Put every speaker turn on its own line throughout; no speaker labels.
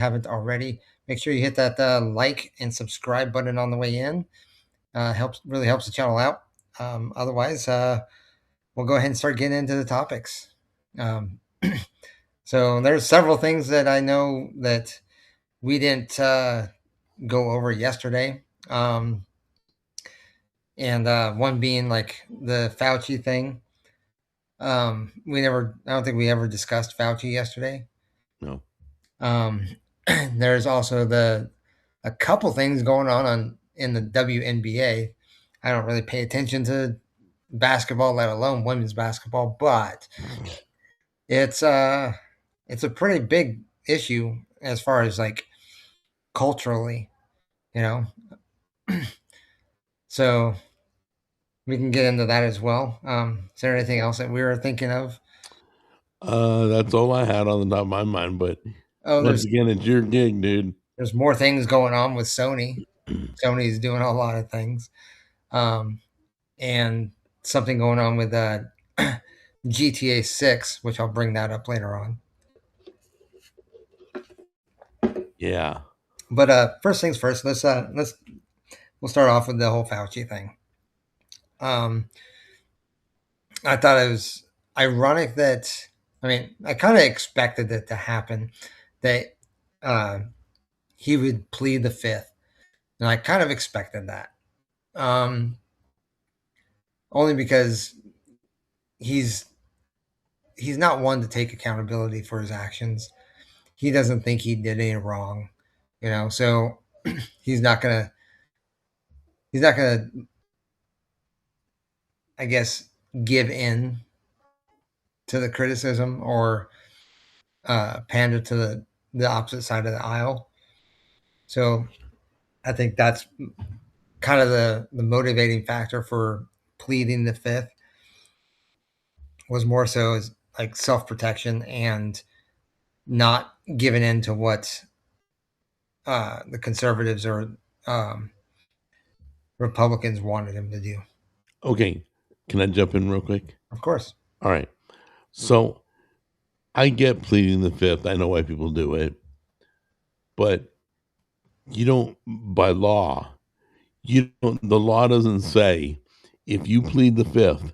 haven't already, make sure you hit that like and subscribe button on the way in. Really helps the channel out. Otherwise, we'll go ahead and start getting into the topics. Um, so there's several things that I know that we didn't go over yesterday. And one being like the Fauci thing. I don't think we ever discussed Fauci yesterday.
No.
Um, there's also a couple things going on in the WNBA. I don't really pay attention to basketball, let alone women's basketball, but it's uh it's a pretty big issue as far as like culturally, you know. So we can get into that as well. Is there anything else that we were thinking of?
That's all I had on the top of my mind. But
Oh,
once again, it's your gig, dude.
there's more things going on with Sony. Sony's doing a lot of things, and something going on with GTA 6, which I'll bring that up later on.
Yeah.
But first things first, we'll start off with the whole Fauci thing. Um, I thought it was ironic that I kind of expected it to happen that uh, he would plead the fifth, and I kind of expected that. Um, Only because he's he's not one to take accountability for his actions. He doesn't think he did any wrong, so he's not gonna he's not gonna I guess give in to the criticism or pander to the opposite side of the aisle. So I think that's kind of the motivating factor for pleading the fifth, was more so as like self protection and not giving in to what the conservatives or um, Republicans wanted him to do.
Okay. Can I jump in real quick?
Of course.
All right. So I get pleading the fifth. I know why people do it, but you don't, by law, you don't, the law doesn't say if you plead the fifth,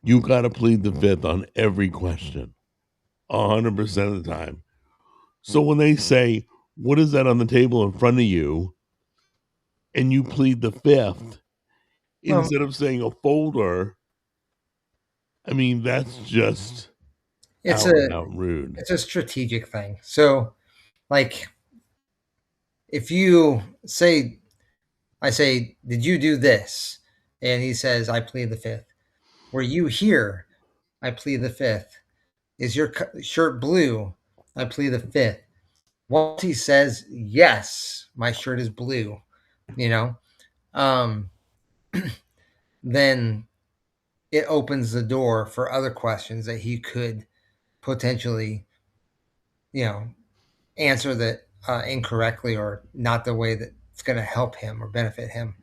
you got to plead the fifth on every question 100% of the time. So when they say, what is that on the table in front of you? And you plead the fifth,
Well,
instead of saying a folder, I mean, that's just
it's
out and
a
out rude.
it's a strategic thing. So, like, if you say, I say, did you do this? And he says, I plead the fifth. Were you here? I plead the fifth. Is your shirt blue? I plead the fifth. Once he says, yes, my shirt is blue, you know, um, then it opens the door for other questions that he could potentially, you know, answer that incorrectly or not the way that it's going to help him or benefit him.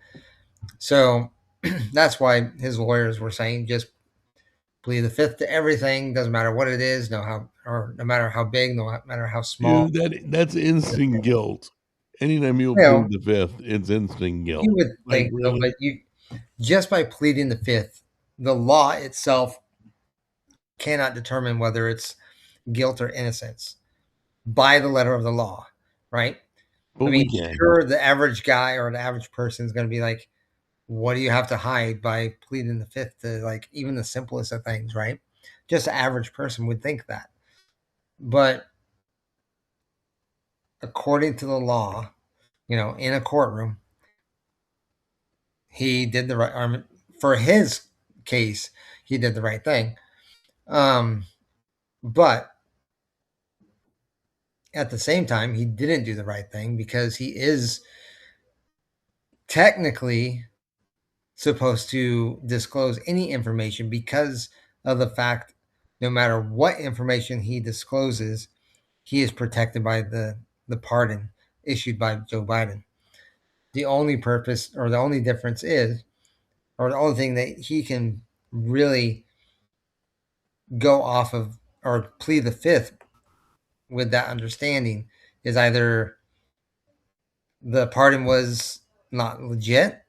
So that's why his lawyers were saying just plead the fifth to everything. Doesn't matter what it is, no matter how big, no matter how small.
Dude, that's instant guilt. Anytime you
You
plead
know,
the fifth, it's instant
you
guilt.
would
Like,
think so, but
really?
you just by pleading the fifth, the law itself cannot determine whether it's guilt or innocence by the letter of the law, right?
But
I
we
mean,
can.
sure, the average guy or the average person is going to be like, what do you have to hide by pleading the fifth to like even the simplest of things, right? Just the average person would think that. But according to the law, in a courtroom, he did the right for his case, he did the right thing. Um, but at the same time, he didn't do the right thing because he is technically supposed to disclose any information because of the fact no matter what information he discloses, he is protected by the pardon issued by Joe Biden. The only purpose or the only difference is, or the only thing that he can really go off of or plead the fifth with that understanding is either the pardon was not legit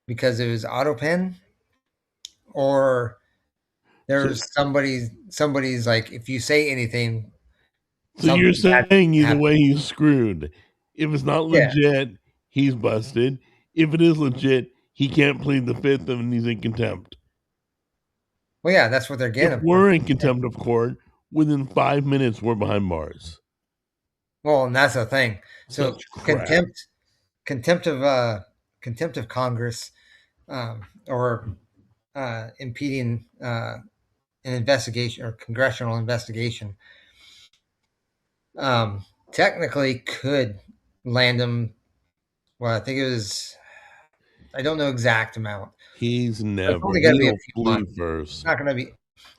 because it was auto pen, or
So,
there's somebody's like, if you say anything,
so you're
something bad
saying either
happens.
way he's screwed. If it's not
Yeah.
legit, he's busted. If it is legit, he can't plead the fifth and he's in contempt.
Well, yeah, that's what they're
If
getting for.
we're in contempt of court, within 5 minutes we're behind bars.
Well, and that's the thing. So
Such crap.
contempt of contempt of Congress, or impeding an investigation or congressional investigation, technically could land him. Well, I think it was. I don't know exact amount,
He's
but it's
never.
only going to be a
He'll
few months.
plead
It's
first.
not going to be.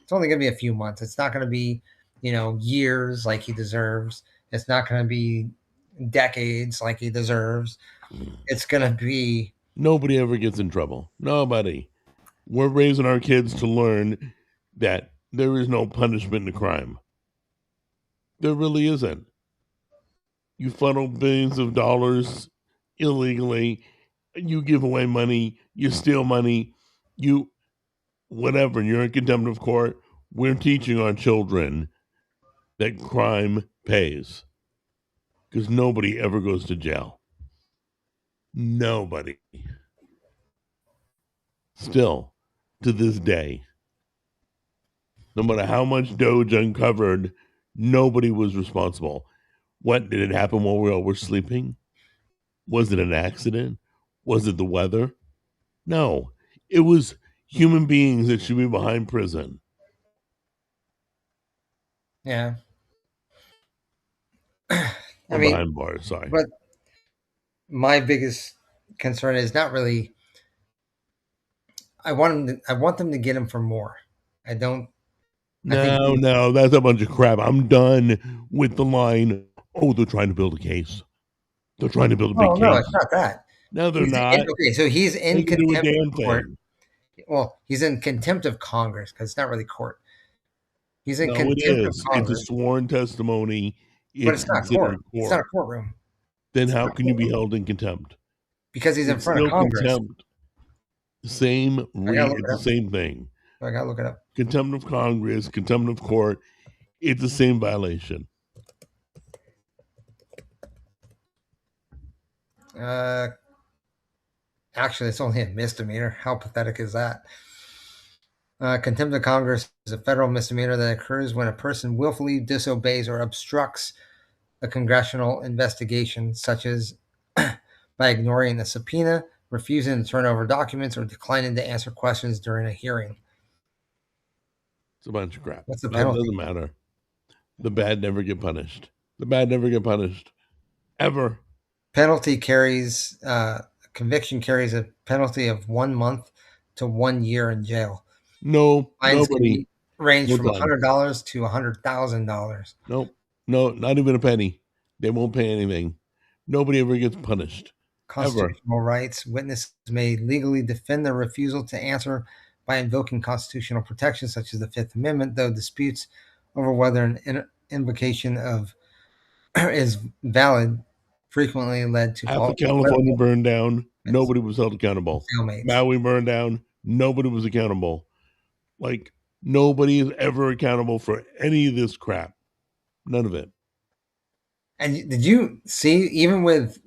It's only going to be a few months. It's not going to be, years like he deserves. It's not going to be decades like he deserves. It's going to be.
Nobody ever gets in trouble. Nobody. We're raising our kids to learn that there is no punishment in crime. There really isn't. You funnel billions of dollars illegally, you give away money, you steal money, you whatever, you're in contempt of court. We're teaching our children that crime pays because nobody ever goes to jail. Nobody. Still, to this day, no matter how much Doge uncovered, nobody was responsible. What did it happen while we all were sleeping? Was it an accident? Was it the weather? No, it was human beings that should be behind prison
Yeah. I
or
mean,
behind bars. Sorry.
but my biggest concern is not really. I want them to get him for more. I don't. I think.
No, no, that's a bunch of crap. I'm done with the line. Oh, they're trying to build a case. They're trying to build a big
Oh no, it's
case.
not that.
No, they're
He's in,
not.
okay. So he's
They
in
can do a
contempt
damn
of court.
thing.
Well, he's in contempt of Congress because it's not really court. He's in
No, it
contempt of
is. It's a
Congress,
sworn testimony.
but
It's
it's not court.
considered
It's not a
court.
courtroom.
Then
It's
how
not a
can you be
courtroom
held in contempt?
because he's in
It's
front of
still
Congress.
contempt. Same
I gotta look
it's
it
the
up.
same thing.
I gotta look it up.
Contempt of Congress, contempt of court, it's the same violation.
Uh, Actually, it's only a misdemeanor. How pathetic is that? Contempt of Congress is a federal misdemeanor that occurs when a person willfully disobeys or obstructs a congressional investigation, such as by ignoring a subpoena, refusing to turn over documents, or declining to answer questions during a hearing.
It's a bunch of crap.
What's the
But it
penalty?
doesn't matter. The bad never get punished. The bad never get punished. Ever.
Penalty carries Conviction carries a penalty of 1 month to 1 year in jail.
No,
Fines can
nobody.
be range
No
from
time.
$100 to $100,000.
Nope. No, not even a penny. They won't pay anything. Nobody ever gets punished. Ever.
Constitutional rights. Witnesses may legally defend their refusal to answer by invoking constitutional protections such as the Fifth Amendment, though disputes over whether an invocation of is valid frequently led to
After California burned down,
and
nobody was held accountable.
stalemates.
Maui burned down, nobody was accountable. Like, nobody is ever accountable for any of this crap. None of it.
And did you see, even with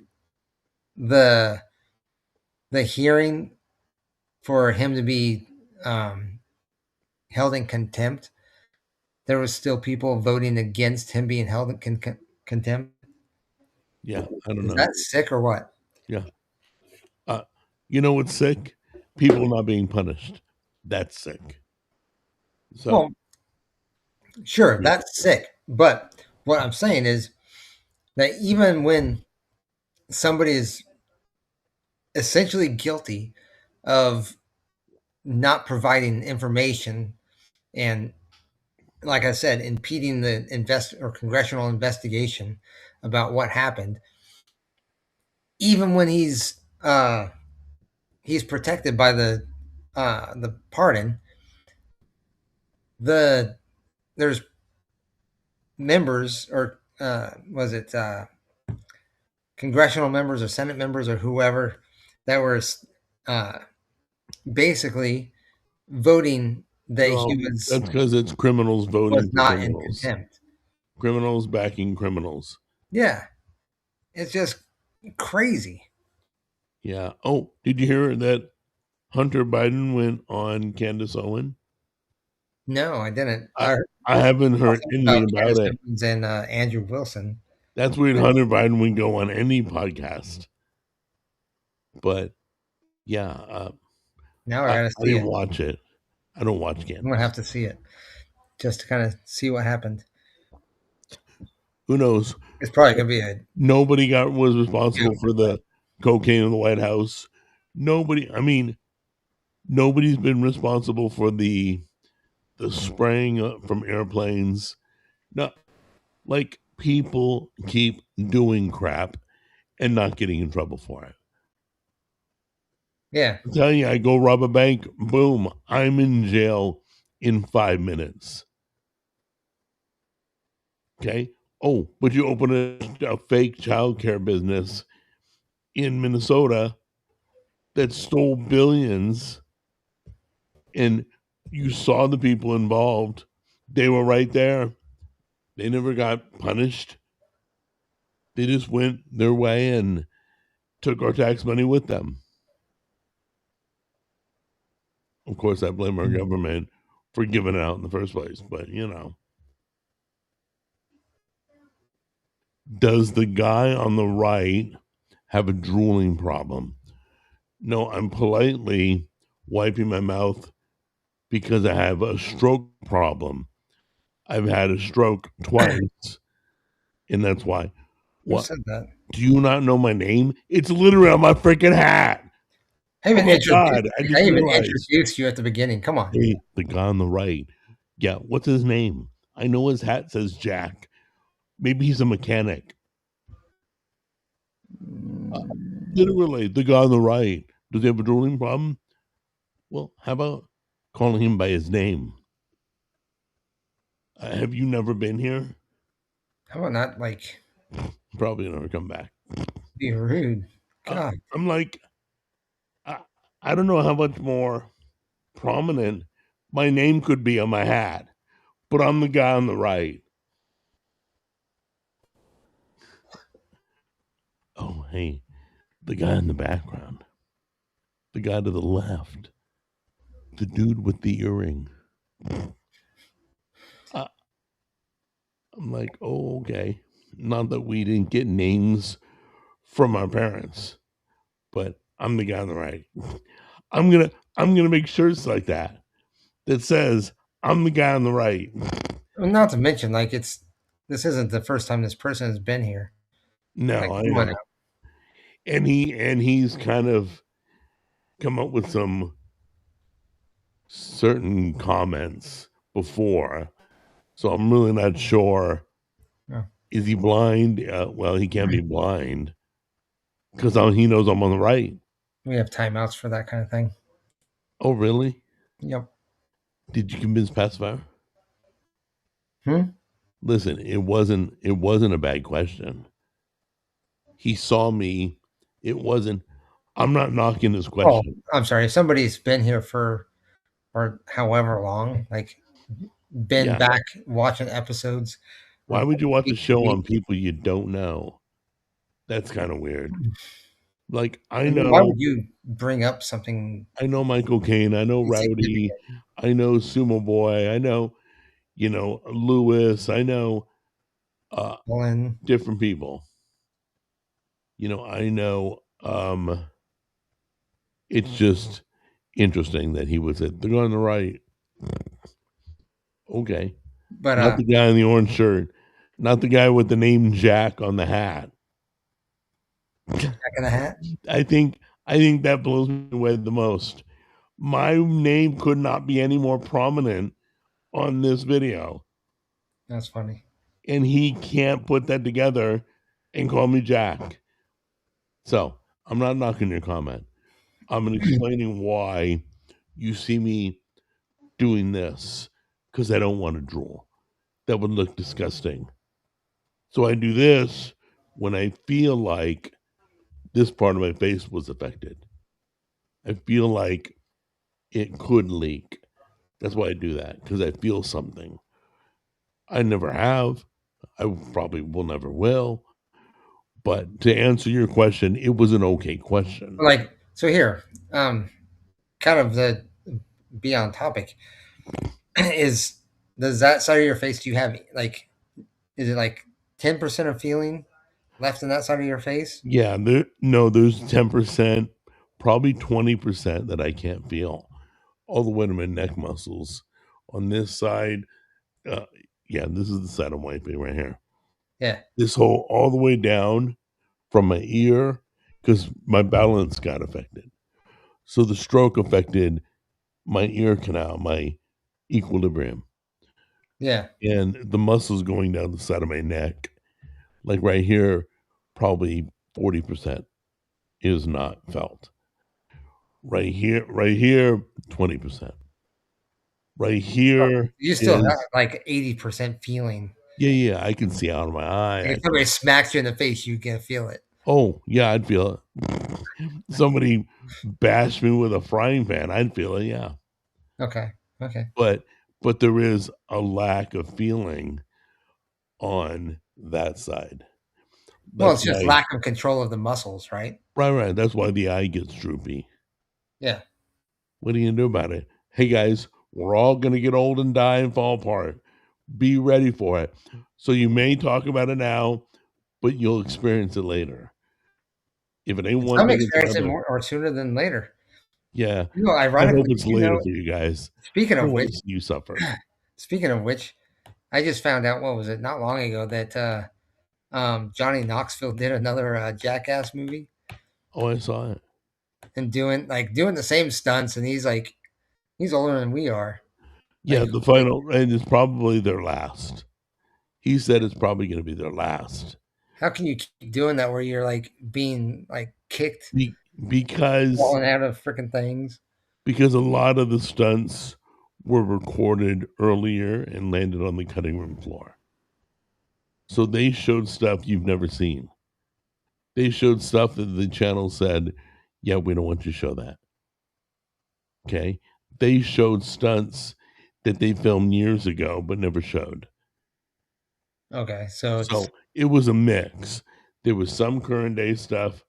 the hearing for him to be held in contempt, there was still people voting against him being held in contempt.
Yeah, I don't
Is
know.
that sick or what?
Yeah. Uh, you know what's sick? People not being punished. That's sick. So,
Well, sure,
yeah.
that's sick. But what I'm saying is that even when somebody is essentially guilty of not providing information and, like I said, impeding the congressional investigation about what happened, even when he's protected by the pardon, the there's members or was it congressional members or Senate members or whoever that were uh, basically voting that he
Well, that's because it's criminals
was
voting for
not in
criminals,
contempt.
criminals backing criminals.
Yeah, it's just crazy.
Yeah. Oh, did you hear that Hunter Biden went on Candace Owen?
No, I didn't. I
I
heard
I haven't heard
nothing
anything
about
about
Candace
it.
Owens and Andrew Wilson.
That's weird. Hunter Biden would go on any podcast, but yeah,
Now I
I
got to see
didn't
it.
watch it. I don't watch
I'm gonna
Candace.
have to see it just to kind of see what happened.
Who knows?
It's probably gonna be a
Nobody was responsible
joke,
for
but
the cocaine in the White House. Nobody. I mean, nobody's been responsible for the spraying from airplanes. No, like people keep doing crap and not getting in trouble for it.
yeah.
I tell you, I go rob a bank, boom, I'm in jail in 5 minutes. Okay. Oh, but you open a fake childcare business in Minnesota that stole billions, and you saw the people involved. They were right there. They never got punished. They just went their way and took our tax money with them. Of course, I blame our
Mm.
government for giving it out in the first place. But, does the guy on the right have a drooling problem? No, I'm politely wiping my mouth because I have a stroke problem. I've had a stroke twice, and that's why.
Who
What?
said that?
Do you not know my name? It's literally on my freaking hat. Oh my God. I
I
just
even
realized.
introduced you at the beginning. Come on.
Hey, the guy on the right. Yeah, what's his name? I know his hat says Jack. Maybe he's a mechanic. Uh, Literally, the guy on the right. Does he have a drooling problem? Well, how about calling him by his name? Have you never been here?
How about not like
Probably never come back.
be rude? God.
I'm like, I, I don't know how much more prominent my name could be on my hat, but I'm the guy on the right. Oh, hey, the guy in the background, the guy to the left, the dude with the earring. I, I'm like, oh, okay. Not that we didn't get names from our parents, but I'm the guy on the right. I'm gonna make shirts like that that says I'm the guy on the right.
Well, not to mention, like this isn't the first time this person has been here. Like,
No, I
come on now.
know. And he's kind of come up with some certain comments before, so I'm really not sure.
Oh,
Is he blind? Well, he can't be blind because he knows I'm on the right.
we have timeouts for that kind of thing.
Oh, really?
Yep.
Did you convince Pacifier?
Hmm?
Listen, it wasn't a bad question. He saw me. It wasn't. I'm not knocking his
Oh,
question.
I'm sorry. If somebody's been here for however long, like been
Yeah.
back watching episodes
Why would you watch a
week to
show
week.
on people you don't know? That's kind of weird. Like I
And then why
know
would you bring up something
I know Michael Caine, I know Rowdy,
insignificant?
I know Sumo Boy, I know, Lewis, I know uh
Colin,
different people. I know it's just interesting that he was at the guy on the right. Okay.
but
Not the guy in the orange shirt. Not the guy with the name Jack on the hat.
Jack in the Hat.
I think that blows me away the most. My name could not be any more prominent on this video,
That's funny.
and he can't put that together and call me Jack. So I'm not knocking your comment. I'm explaining why you see me doing this because I don't want to drool. That would look disgusting. So I do this when I feel like this part of my face was affected. I feel like it could leak. That's why I do that, because I feel something. I never have. I probably will never will. But to answer your question, it was an okay question.
Like, so here, um, kind of the be on topic is, does that side of your face, do you have like, is it like 10% of feeling left in that side of your face?
Yeah, no, there's 10%, probably 20% that I can't feel, all the way to my neck muscles. On this side, uh, yeah, this is the side I'm wiping right here.
Yeah.
This whole all the way down from my ear, because my balance got affected. So the stroke affected my ear canal, my equilibrium,
Yeah.
and the muscles going down the side of my neck, like right here, probably 40% is not felt. Right here, 20%. Right
Oh,
here
you still have
is
like 80% feeling.
yeah, yeah, I can see out of my eye.
Like if somebody smacks you in the face, you can feel it.
Oh, yeah, I'd feel it. Somebody bashed me with a frying pan, I'd feel it, yeah.
Okay. Okay.
But there is a lack of feeling on that side.
Well,
That's
it's just
why
lack of control of the muscles, right?
right, that's why the eye gets droopy.
Yeah.
What are you gonna do about it? Hey guys, we're all gonna get old and die and fall apart. Be ready for it. So you may talk about it now, but you'll experience it later. If it ain't
And
one
some
thing, it's
experience it
another.
more or sooner than later.
Yeah.
You know,
I hope
ironically,
it's later for you guys.
speaking
I don't
of
wanna
which,
see you suffer.
speaking of which, I just found out, what was it, not long ago, that Johnny Knoxville did another Jackass movie
Oh, I saw it.
and doing the same stunts, and he's older than we are.
Yeah,
Like
the
like
final and it's probably their last. He said it's probably gonna be their last.
how can you keep doing that where you're like being like kicked,
Be because
falling out of freaking things?
a lot of the stunts were recorded earlier and landed on the cutting room floor. So they showed stuff you've never seen. They showed stuff that the channel said, "Yeah, we don't want you to show that." Okay? They showed stunts that they filmed years ago but never showed.
Okay, so it's
So it was a mix. There was some current day stuff.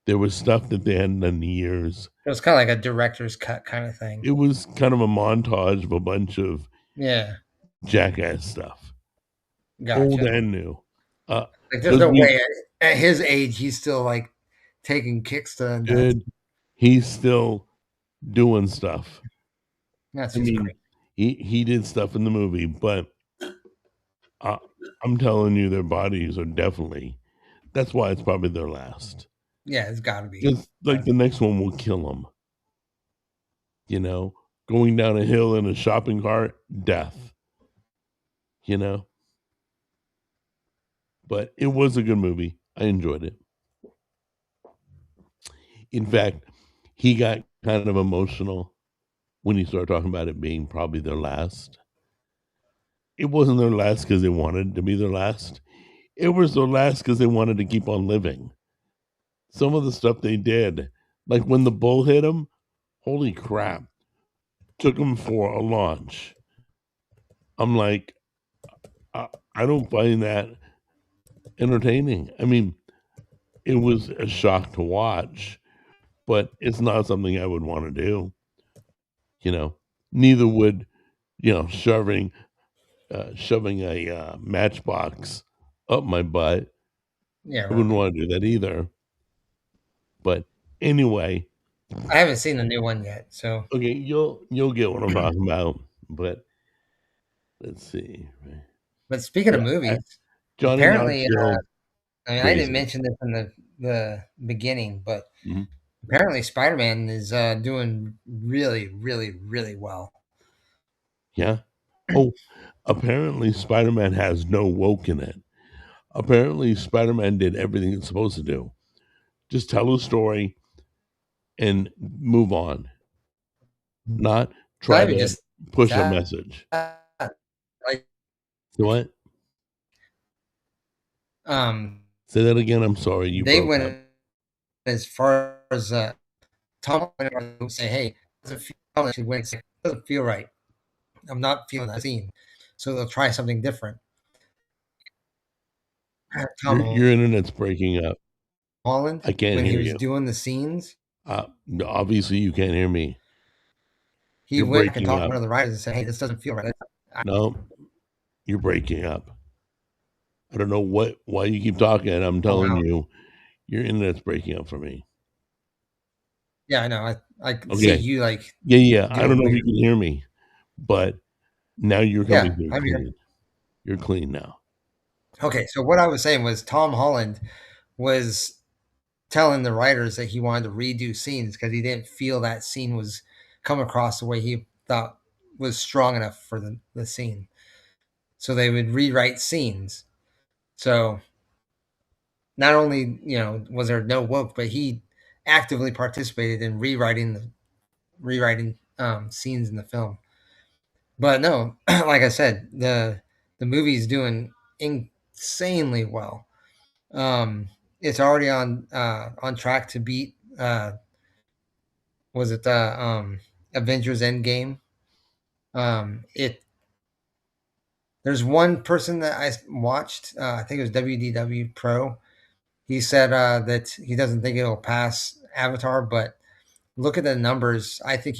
There was stuff that they hadn't done in years.
it was kind of like a director's cut kind of thing.
It was kind of a montage of a bunch of
Yeah,
jackass stuff, old
gotcha.
and new.
Like, there's
Because
no
we
way at his age he's still like taking kicks to the nuts.
did, he's still doing stuff.
That's
I
just
mean,
crazy.
he did stuff in the movie, but I, I'm telling you, their bodies are definitely. That's why it's probably their last.
Yeah, it's got to be.
Because like the next one will kill them. You know, going down a hill in a shopping cart, death. You know, but it was a good movie. I enjoyed it. In fact, he got kind of emotional when he started talking about it being probably their last. It wasn't their last because they wanted to be their last. It was their last because they wanted to keep on living. Some of the stuff they did, like when the bull hit him, holy crap, took him for a launch. I'm like, I don't find that entertaining. I mean, it was a shock to watch, but it's not something I would want to do. You know, neither would shoving a matchbox up my butt.
Yeah,
I wouldn't
right.
want to do that either. But anyway,
I haven't seen the new one yet, so.
okay, you'll get what I'm talking about. But let's see.
But speaking of
Yeah,
movies,
Johnny
apparently,
Knoxville,
I mean, I didn't
crazy.
mention this in the beginning, but
Mhm.
apparently Spider-Man is doing really, really, really well.
Yeah. Oh, apparently Spider-Man has no woke in it. Apparently Spider-Man did everything it's supposed to do. Just tell a story and move on, not
It's not
try
even
to
just
push a
that.
message.
Like,
So what? Say that again. I'm sorry, you
They
broke up.
went as far as Tom went to say, "Hey, doesn't feel actually when it's like, doesn't feel right. I'm not feeling that scene." So they'll try something different.
Your
Tom
internet's breaking up.
Holland,
I can't
when he
hear
was
you.
doing the scenes,
Obviously, you can't hear me.
he
You're
went back and
breaking
talked to
up.
one of the writers and said, "Hey, this doesn't feel right."
No, you're breaking up. I don't know why you keep talking. I'm
Oh
telling
wow,
you, your internet's breaking up for me.
yeah, I know. I could see
Okay.
you like
Yeah, yeah. I don't
doing
know if you
weird.
can hear me, but now you're coming
Yeah,
through
I'm here.
clean. You're clean now.
Okay, so what I was saying was Tom Holland was telling the writers that he wanted to redo scenes because he didn't feel that scene was come across the way he thought was strong enough for the scene. So they would rewrite scenes. So not only was there no woke, but he actively participated in rewriting scenes in the film. But no, like I said, the movie's doing insanely well. It's already on track to beat was it the Avengers Endgame? It There's one person that I watched. I think it was WDW Pro. He said that he doesn't think it'll pass Avatar, but look at the numbers. I think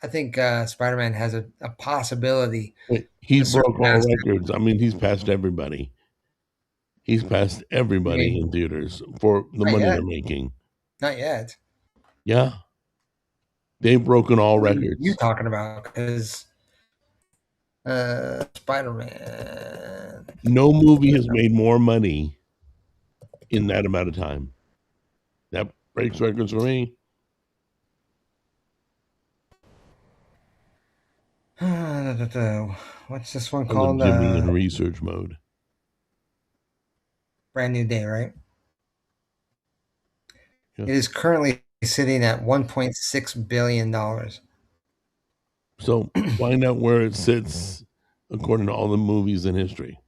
Spider Man has a possibility
He's
to
broke all
surpass.
records. I mean, he's passed everybody. He's passed
You
everybody
mean
in theaters for the
not
money
yet?
they're making.
Not yet.
Yeah, they've broken all
What are you
records.
talking about? Because Spider Man.
No movie has made more money in that amount of time. That breaks records for me.
What's this one
Oh, look,
called?
Jimmy in research mode.
Brand New Day, right?
Yeah.
It is currently sitting at $1.6 billion.
So find out where it sits according to all the movies in history.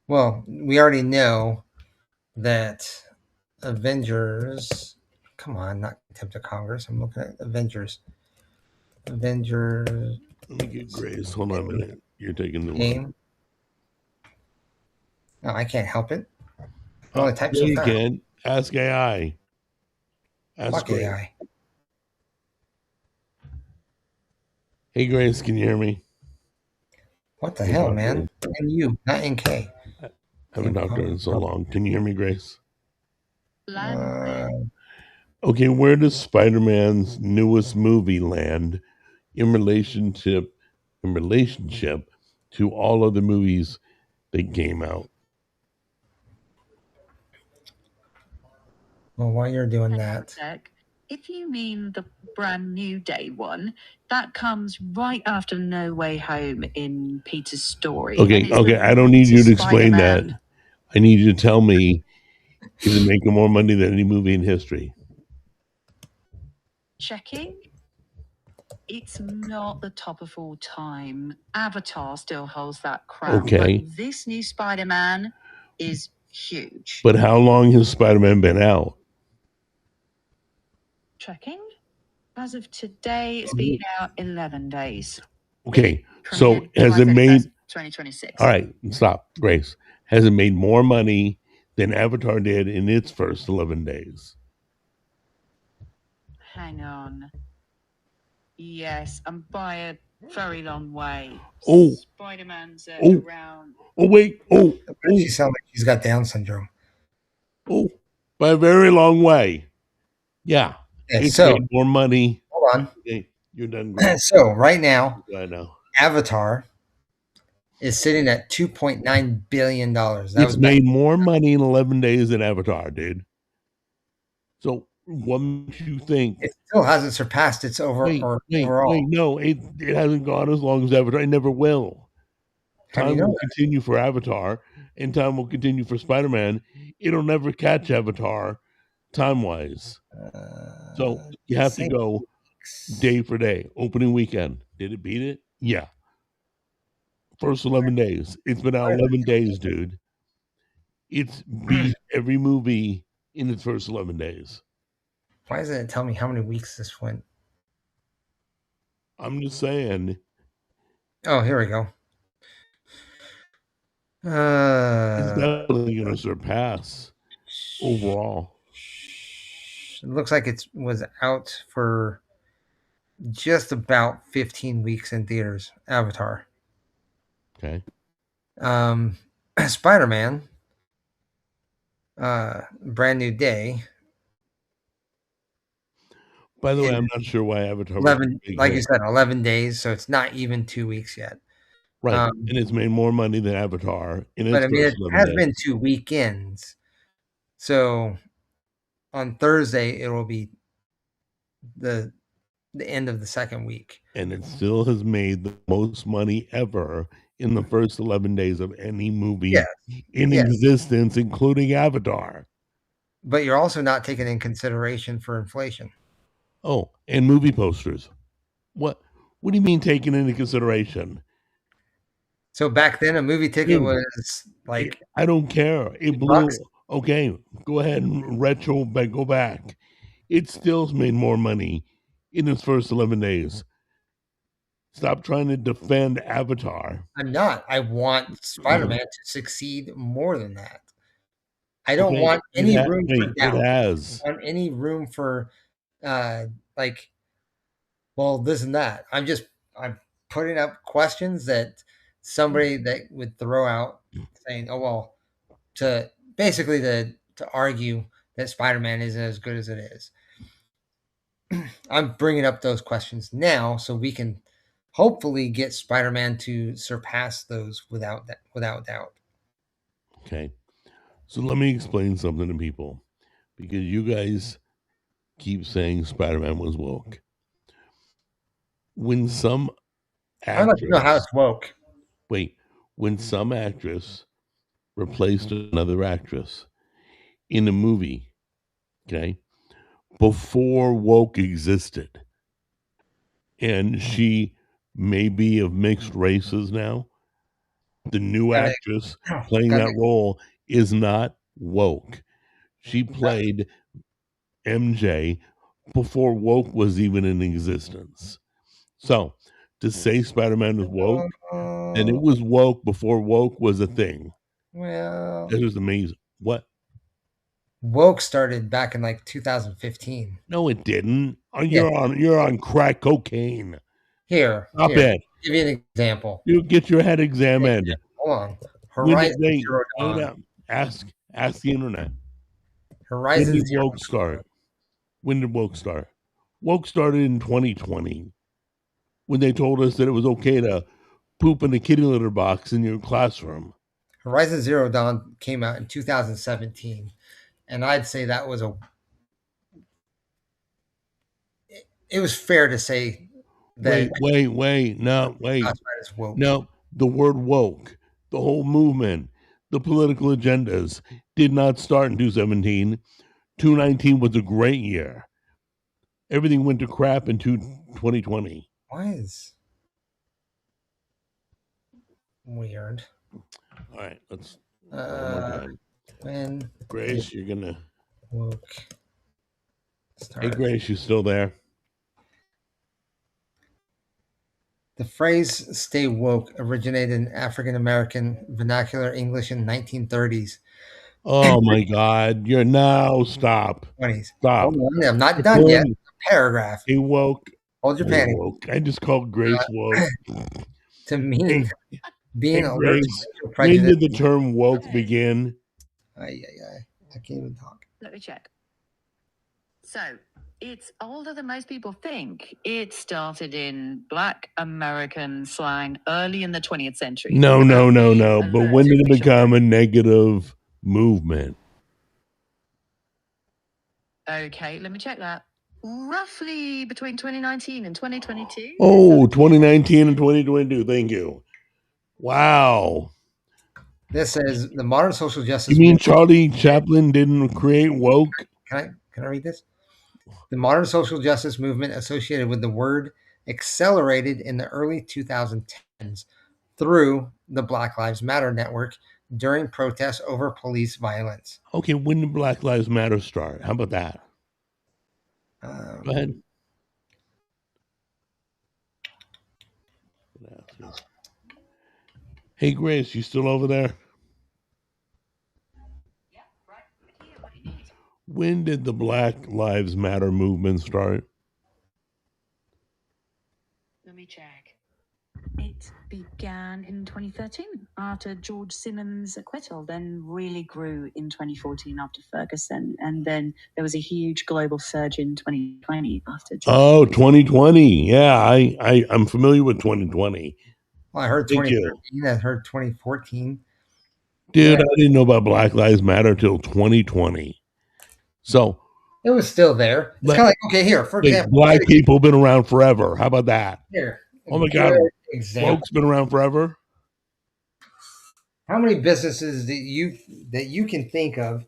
Well, we already know that Avengers. Come on, not Contempt of Congress. I'm looking at Avengers. Avengers
Let me get Grace. Hold on a minute. You're taking too long.
game. No, I can't help it. I
Oh,
only type
yeah,
so
you
fast.
can. Ask AI. Ask
Fuck
Grace.
AI.
Hey, Grace, can you hear me?
What the
I haven't
hell,
talked to
man?
her.
And you, not in K.
I haven't talked to her in so long. Can you hear me, Grace?
Uh,
Okay, where does Spider-Man's newest movie land in relationship to all other movies that came out?
well, while you're doing
Hang on a
that,
sec. If you mean the brand new day one, that comes right after No Way Home in Peter's story. And
Okay,
it's
okay,
the
I don't need you to
Spider
explain that.
Man
I need you to tell me, is it making more money than any movie in history?
checking. It's not the top of all time. Avatar still holds that crown.
Okay,
But this new Spider Man is huge.
but how long has Spider-Man been out?
Checking. As of today, it's been out 11 days.
Okay, so
Premiered
has
July
it
31st,
made,
2026.
all right, stop, Grace. Has it made more money than Avatar did in its first 11 days?
Hang on. Yes, and by a very long way.
Oh,
Spider Man's
oh,
around.
oh, wait, oh,
she
oh,
sounds like she's got Down syndrome.
oh, by a very long way. Yeah,
Okay,
it's
so
made more money.
hold
Okay, you're done,
on.
Grace.
So right now,
I know.
Avatar is sitting at $2.9 billion. That
It's
was back.
made more money in 11 days than Avatar did. So what makes you think?
It still hasn't surpassed its overall.
No, it hasn't gone as long as Avatar. It never will.
How do you
Time
know
will
that?
continue for Avatar, and time will continue for Spider Man. It'll never catch Avatar time wise. So you have to
Same
go day for day. Opening weekend, did it beat it? Yeah. First 11 days. It's been out 11 days, dude. It's beat every movie in its first 11 days.
Why doesn't it tell me how many weeks this went?
I'm just saying,
Oh, here we go.
it's definitely going to surpass overall.
It looks like it was out for just about 15 weeks in theaters. Avatar.
Okay.
Spider-Man, Brand New Day.
By the way, I'm not sure why Avatar was
11,
a big
like you
hit.
said, 11 days, so it's not even 2 weeks yet.
Right.
Um,
And it's made more money than Avatar in
but
its
I mean,
first
it
11
has
days.
been 2 weekends. So on Thursday, it will be the end of the second week.
And it still has made the most money ever in the first 11 days of any movie
Yes,
in
yes.
existence, including Avatar.
But you're also not taking in consideration for inflation.
Oh, and movie posters. What do you mean taken into consideration?
So back then, a movie ticket
Dude,
was like
I don't care. It blew.
$2.
Okay, go ahead and go back. It still's made more money in its first 11 days. Stop trying to defend Avatar.
I'm not. I want Spider-Man to succeed more than that. I don't
Okay,
want any room for
it
doubt.
has.
I don't want any room for like, well, this and that. I'm putting up questions that somebody that would throw out saying, "Oh well," to basically to argue that Spider-Man isn't as good as it is. I'm bringing up those questions now so we can hopefully get Spider-Man to surpass those without doubt.
Okay. So let me explain something to people because you guys keep saying Spider Man was woke. When some
I'd like to know how
actress,
it's woke.
wait, when some actress replaced another actress in a movie, okay, before woke existed, and she may be of mixed races now, the new
Gotta,
actress playing
gotta,
that role is not woke. She played MJ before woke was even in existence. So to say Spider Man was woke, then it was woke before woke was a thing.
well,
That was amazing. What?
woke started back in like 2015.
No, it didn't.
Yeah,
You're on crack cocaine. Stop
here.
it.
Give you an example.
You get your head examined.
Hold on.
When did
Horizon
they
Zero
hold
Dawn.
up? Ask the internet. When
Horizon
did
Zero
woke start? When did woke start? Woke started in 2020 when they told us that it was okay to poop in a kitty litter box in your classroom.
Horizon Zero Dawn came out in 2017, and I'd say that was a. It was fair to say that
Wait, no, wait.
classified as woke.
No, the word woke, the whole movement, the political agendas did not start in 2017. 2019 was a great year. Everything went to crap in 2020.
Why is weird?
All right, let's one more time.
When
Grace, you're gonna.
woke
Hey,
started.
Grace, you still there?
The phrase "stay woke" originated in African American vernacular English in 1930s
Oh my God! You're now stop,
20s.
stop.
Hold on, I'm not
The
done yet.
term
Paragraph.
"a woke,"
Hold your panties.
woke. I just called Grace woke.
To
Hey,
mean being
hey,
allergic
Grace.
to
When
prejudice.
did the term woke begin?
I can't even talk.
Let me check. So it's older than most people think. It started in Black American slang early in the 20th century.
No.
About being
But when did
allergic
it
to
become a negative movement?
Okay, let me check that. Roughly between 2019 and 2022.
Oh, 2019 and 2022. Thank you. Wow.
This says the modern social justice
You mean
movement.
Charlie Chaplin didn't create woke?
Can I read this? The modern social justice movement associated with the word accelerated in the early 2010s through the Black Lives Matter network during protests over police violence.
Okay, when did Black Lives Matter start? How about that? Go ahead. Hey, Grace, you still over there? When did the Black Lives Matter movement start?
Let me check. It began in 2013 after George Simmons' acquittal, then really grew in 2014 after Ferguson. And then there was a huge global surge in 2020 after George.
Oh, 2020. Yeah, I'm familiar with 2020.
Well, I heard
Thank you.
2013. I heard 2014.
Dude,
Yeah.
I didn't know about Black Lives Matter till 2020. So
It was still there. It's
let,
kind of like, okay, here, for
like,
example,
black people been around forever. How about that?
here, a
Oh my
good
God,
example.
woke's been around forever.
How many businesses that you can think of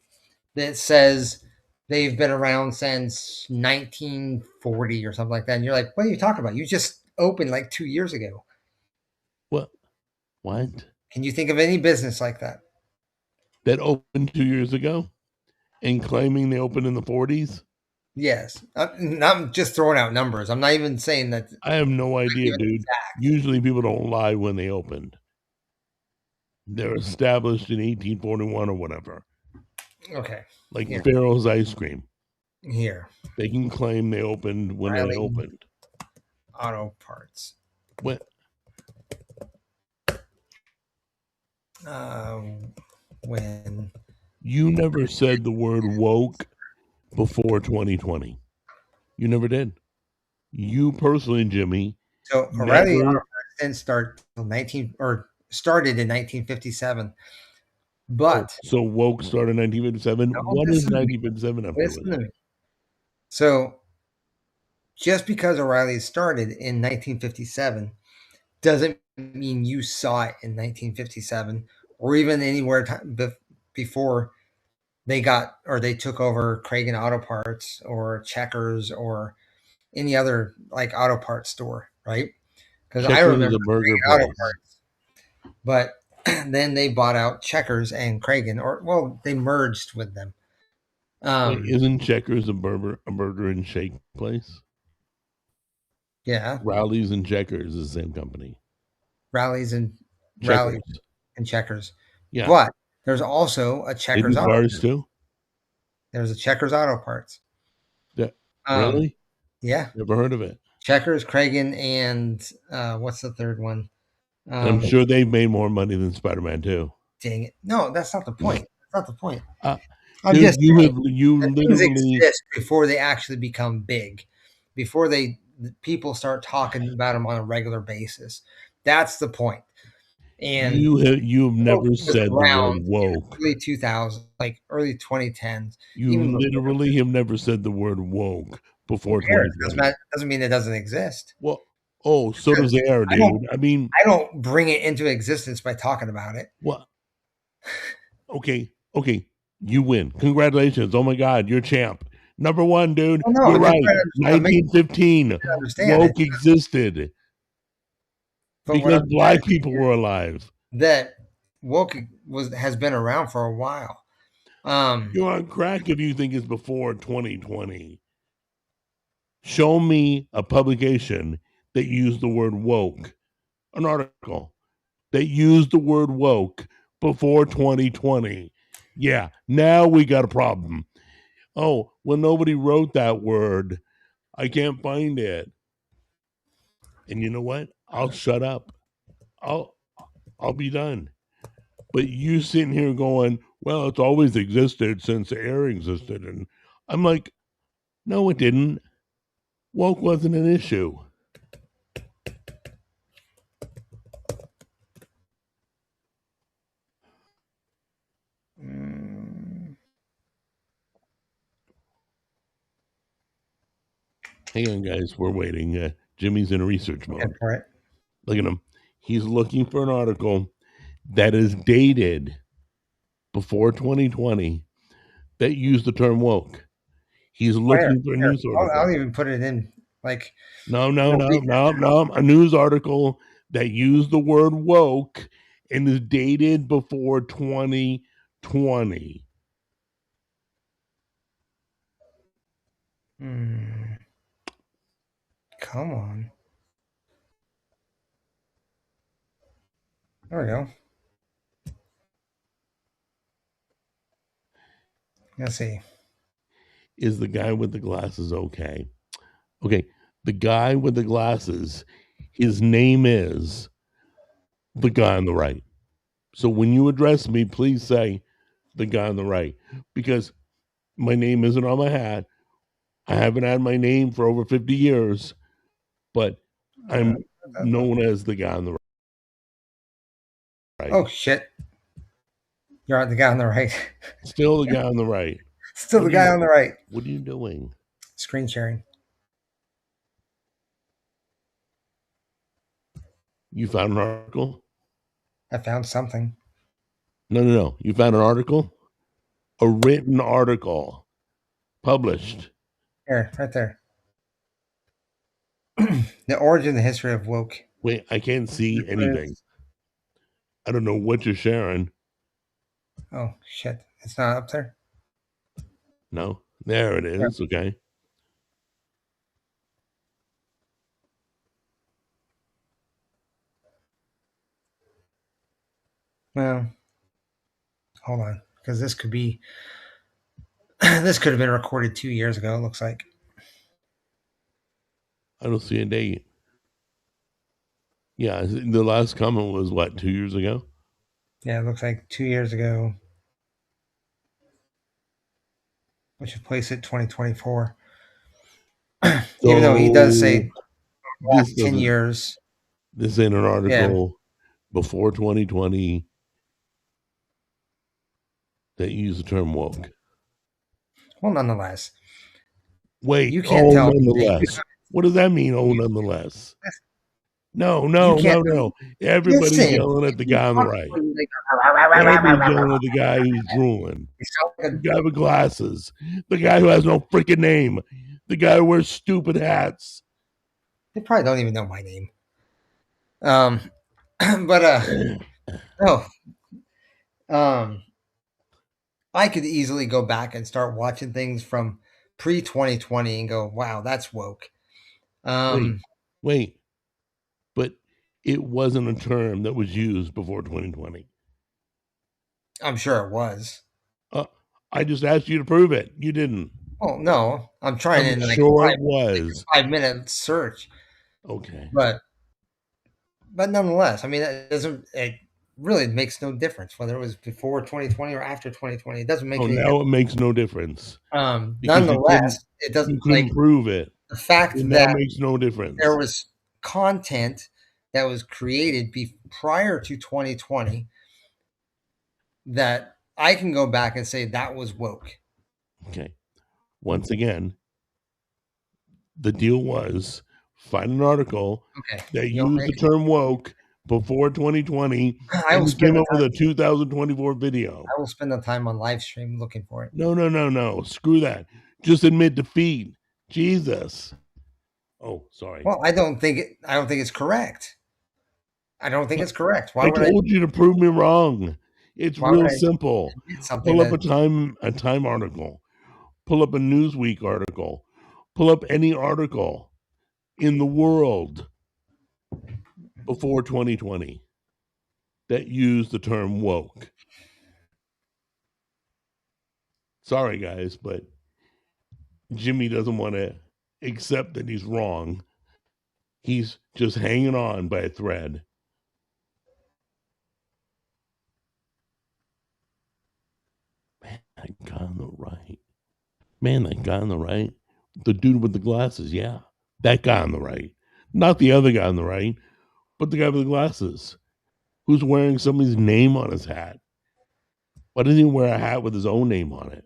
that says they've been around since 1940 or something like that? And you're like, what are you talking about? You just opened like 2 years ago.
What? What?
Can you think of any business like that?
That opened 2 years ago and claiming they opened in the 40s?
Yes. I'm just throwing out numbers. I'm not even saying that.
I have no idea, dude. Usually people don't lie when they opened. They're established in 1841 or whatever.
Okay.
Like
Here.
Pharaoh's ice cream.
Here.
They can claim they opened when
Riley
they opened.
Auto Parts.
When
When
you never said the word woke before 2020. You never did. You personally, Jimmy.
so O'Reilly Auto Parts didn't start started in 1957. But
so woke started in 1957.
no,
What is
listen to me.
1957 have to
Listen
do
to
with
me. So just because O'Reilly started in 1957 doesn't mean you saw it in 1957 or even anywhere before they took over Kragen Auto Parts or Checkers or any other like auto parts store, right? Because I
Checkers is
remember
a burger
Kragen Auto
place.
Parts, but then they bought out Checkers and Kragen, or well, they merged with them.
Wait, isn't Checkers a burger and shake place?
Yeah,
Rowley's and Checkers is the same company.
Rallies and
Checkers.
Checkers.
Yeah.
But there's also a
They
Checkers
do
Auto.
cars too?
There's a Checkers Auto Parts.
Yeah. Really?
Yeah.
Never heard of it.
Checkers, Kragen, and what's the third one?
I'm sure they've made more money than Spider-Man 2.
Dang it! No, that's not the point. That's not the point. I'm
Dude,
just
you
saying that things
literally
exist before they actually become big, before people start talking about them on a regular basis. That's the point. And
you have never
woke was
said the word
around
woke.
early 2000s, like early 2010s.
You
Even before.
literally have never said the word woke before
Who cares?
2020.
Doesn't mean it doesn't exist.
Well, oh, so does air,
I
dude. I mean,
I don't bring it into existence by talking about it.
what? Okay, you win. Congratulations. Oh my God, you're champ. Number one, dude.
Well, no,
You're
I'm just
right.
trying to make
1915,
understand
woke
it.
existed
But what
because
I'm
black people were alive.
that woke has been around for a while.
You're on crack if you think it's before 2020. Show me a publication that used the word woke, an article that used the word woke before 2020. Yeah, now we got a problem. Oh, well, nobody wrote that word. I can't find it. And you know what? I'll shut up. I'll be done. But you sitting here going, well, it's always existed since air existed. And I'm like, no, it didn't. Woke wasn't an issue. Hang on, guys. We're waiting. Jimmy's in research mode.
Right.
Look at him. He's looking for an article that is dated before 2020 that used the term woke. He's looking for a news article.
I'll even put it in like
No. A news article that use the word woke and is dated before 2020.
Come on. There we go. Let's see.
Is the guy with the glasses okay? Okay, the guy with the glasses, his name is the guy on the right. So when you address me, please say the guy on the right, because my name isn't on my hat. I haven't had my name for over 50 years, but I'm known as the guy on the right.
Oh shit! You're the guy on the right.
Still the guy on the right.
Still the guy on the right.
What are you doing?
Screen sharing.
You found an article?
I found something.
No. You found an article? A written article published.
Here, right there. The origin and the history of woke.
Wait, I can't see anything. I don't know what you're sharing.
Oh shit! It's not up there.
No, there it is. Yeah. Okay.
Well, hold on, because this could be. This could have been recorded 2 years ago. It looks like.
I don't see a date. Yeah, the last comment was what, 2 years ago?
Yeah, it looks like 2 years ago. Which would place it 2024. So, even though he does say last 10 years.
This ain't an article before 2020 that use the term woke.
Well, nonetheless.
Wait, you can't tell nonetheless. What does that mean? Oh, nonetheless. No. Everybody's yelling at the guy on the right. Everybody's yelling at the guy who's drooling. The guy with glasses. The guy who has no freaking name. The guy who wears stupid hats.
They probably don't even know my name. I could easily go back and start watching things from pre-2020 and go, wow, that's woke.
Wait. But it wasn't a term that was used before 2020.
I'm sure it was.
I just asked you to prove it. You didn't.
Oh, no. I'm trying
I'm sure it was.
5-minute search.
Okay.
But nonetheless, I mean, it really makes no difference whether it was before 2020 or after 2020. It doesn't make any difference.
It makes no difference.
Nonetheless, it doesn't.
You couldn't prove it.
The fact that
makes no difference.
There was content that was created prior to 2020 that I can go back and say that was woke.
Okay. Once again, the deal was find an article that used the term woke before 2020 and came up with a 2024 video.
I will spend the time on live stream looking for it.
No. Screw that. Just admit defeat. Jesus. Oh, sorry.
Well, I don't think it's correct. I don't think it's correct.
Why would I told you to prove me wrong. It's real simple. Pull up a time article. Pull up a Newsweek article. Pull up any article in the world before 2020 that used the term woke. Sorry, guys, but Jimmy doesn't want to accept that he's wrong. He's just hanging on by a thread. Man, that guy on the right. The dude with the glasses, yeah. That guy on the right. Not the other guy on the right, but the guy with the glasses who's wearing somebody's name on his hat. Why doesn't he wear a hat with his own name on it?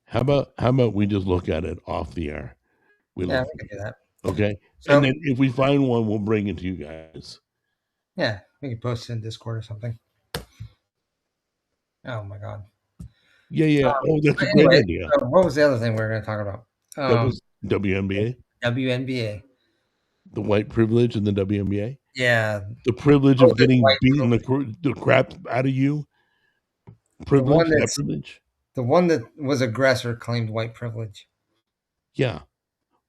How about we just look at it off the air?
We can do that.
Okay. And
So
then if we find one, we'll bring it to you guys.
yeah, we can post it in Discord or something. Oh my god.
Yeah, yeah. Oh, that's
But
a great
anyway,
idea.
what was the other thing we were going to talk about?
That was WNBA,
WNBA.
the white privilege in the WNBA,
Yeah,
the privilege
oh,
of
the
getting
white
beaten
privilege.
the crap out of you.
The one
Privilege, that
that's
privilege.
the one that was aggressor claimed white privilege.
Yeah.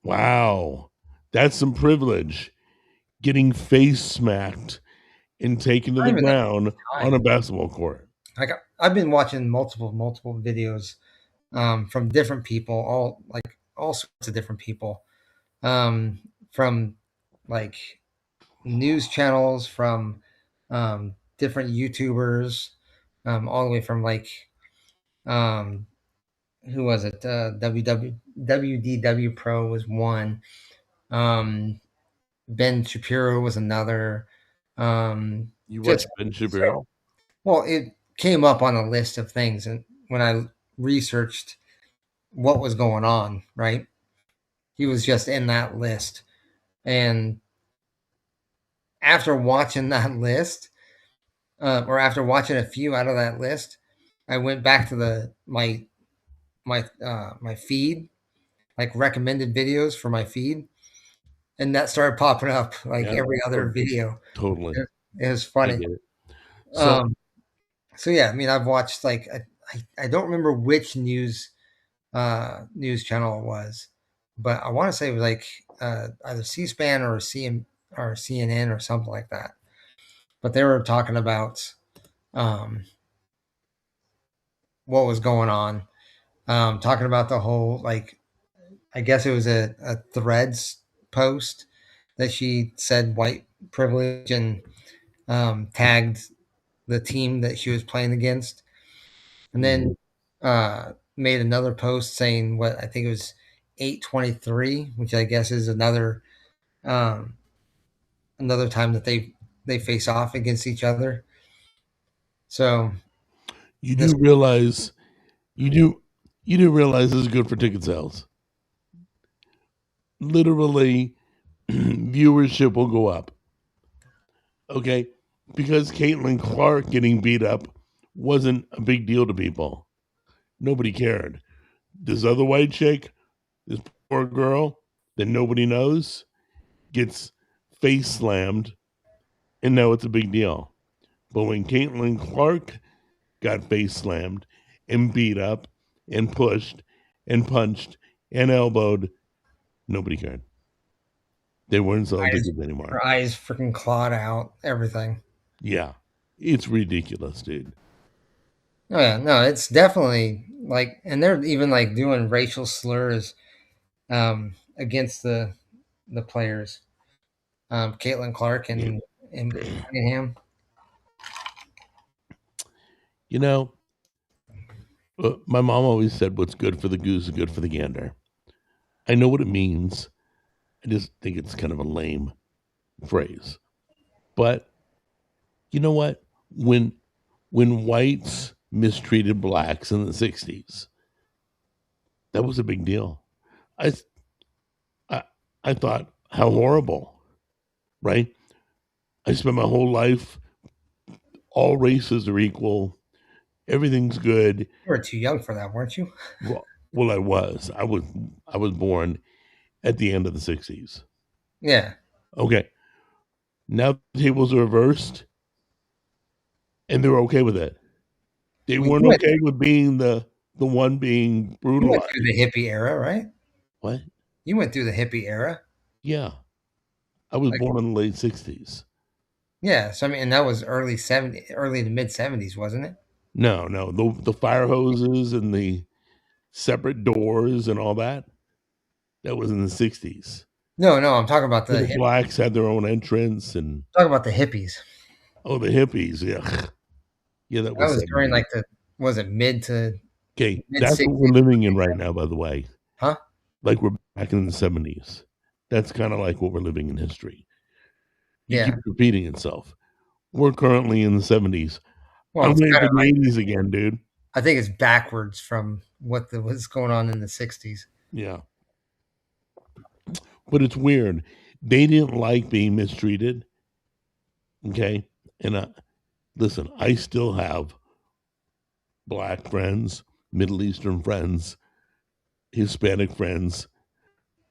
Wow. That's some privilege. Getting face smacked and taken to
Not
the
even that
ground on a
time.
basketball court.
Like I've been watching multiple videos from different people, all sorts of different people, from like news channels, from different YouTubers, all the way from like um, who was it? WDW Pro was one. Um, Ben Shapiro was another.
You
Just
watch Ben
so
Shapiro?
well, it came up on a list of things, and when I researched what was going on, right, he was just in that list. And after watching that list, or after watching a few out of that list, I went back to the my feed, like recommended videos for my feed, and that started popping up like
Yeah,
every other video.
totally.
It was
I
funny.
get it. So
Um, so yeah, I mean, I've watched like I don't remember which news channel it was, but I want to say it was like either C-SPAN or CNN or something like that. But they were talking about um, what was going on, talking about the whole like I guess it was a Threads post that she said white privilege and tagged the team that she was playing against, and then made another post saying what I think it was 823, which I guess is um, another time that they face off against each other. So
you
this
do realize you do realize this is good for ticket sales. Literally, viewership will go up. Okay, because Caitlin Clark getting beat up wasn't a big deal to people. Nobody cared. This other white chick, this poor girl that nobody knows, gets face slammed, and now it's a big deal. But when Caitlin Clark got face slammed and beat up and pushed and punched and elbowed, nobody cared. They weren't selling
eyes,
tickets anymore.
her eyes freaking clawed out, everything.
Yeah, it's ridiculous, dude.
Oh yeah, no, it's definitely like, and they're even like doing racial slurs against the players, Caitlin Clark
You,
and Cunningham.
you know, my mom always said, "What's good for the goose is good for the gander." I know what it means. I just think it's kind of a lame phrase. But you know what? When when whites mistreated blacks in the '60s, that was a big deal. I I, I thought how horrible, right? I spent my whole life all races are equal, everything's good.
You were too young for that, weren't you?
Well, I was born at the end of the '60s.
Yeah.
Okay, now the tables are reversed, and they're okay with it. They
Well,
weren't okay with being the one being
you went through
brutalized.
the hippie era, right?
What?
You went through the hippie era.
Yeah, I was
Like
born in the late '60s.
yeah, so I mean, and that was early to mid 70s, wasn't it?
No, no, the fire hoses and the separate doors and all that. That was in the '60s.
No, no, I'm talking about
So the blacks had their own entrance, and
the hippies.
oh, the hippies, yeah, yeah, that
That
was
was during
'70s.
like the was it mid to
Okay,
mid
that's what we're
60s?
living in right now. By the way,
Huh?
like we're back in the '70s. That's kind of like what we're living in history. You keep
Yeah.
repeating itself. We're currently in the '70s.
Well,
I'm
it's
waiting
kind
for
of
the
like
'80s again, dude.
I think it's backwards from was going on in the 60s.
Yeah. But it's weird. They didn't like being mistreated. Okay. And listen, I still have black friends, Middle Eastern friends, Hispanic friends.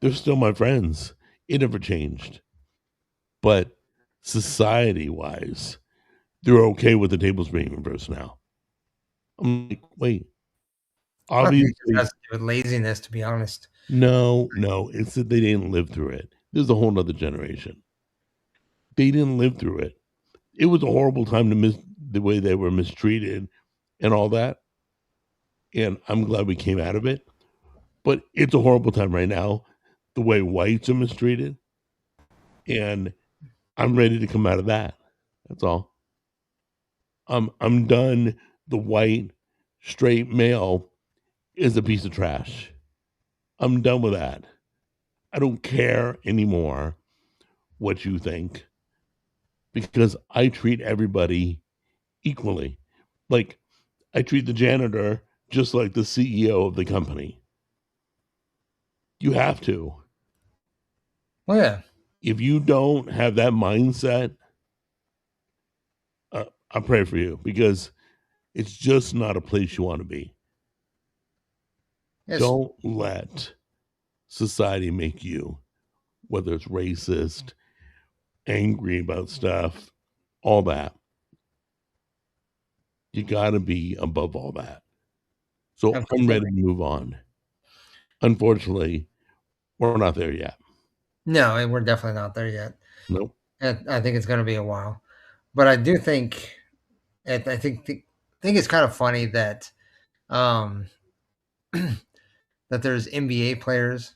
They're still my friends. It never changed. But society wise, they're okay with the tables being reversed now. I'm like, wait,
I think it just
obviously,
has to do with laziness, to be honest.
no, it's that they didn't live through it. There's a whole nother generation. They didn't live through it. It was a horrible time to miss the way they were mistreated and all that. And I'm glad we came out of it. But it's a horrible time right now, the way whites are mistreated. And I'm ready to come out of that. That's all. I'm done. The white straight male is a piece of trash. I'm done with that. I don't care anymore what you think because I treat everybody equally. Like I treat the janitor just like the CEO of the company. You have to.
Well, yeah,
If you don't have that mindset, I pray for you because it's just not a place you want to be.
it's
Don't let society make you, whether it's racist, angry about stuff, all that. You got to be above all that. So I'm ready to
completely.
move on. Unfortunately, we're not there yet.
No, we're definitely not there yet.
Nope.
And I think it's going to be a while, but I do think, I think it's kind of funny that um, that there's NBA players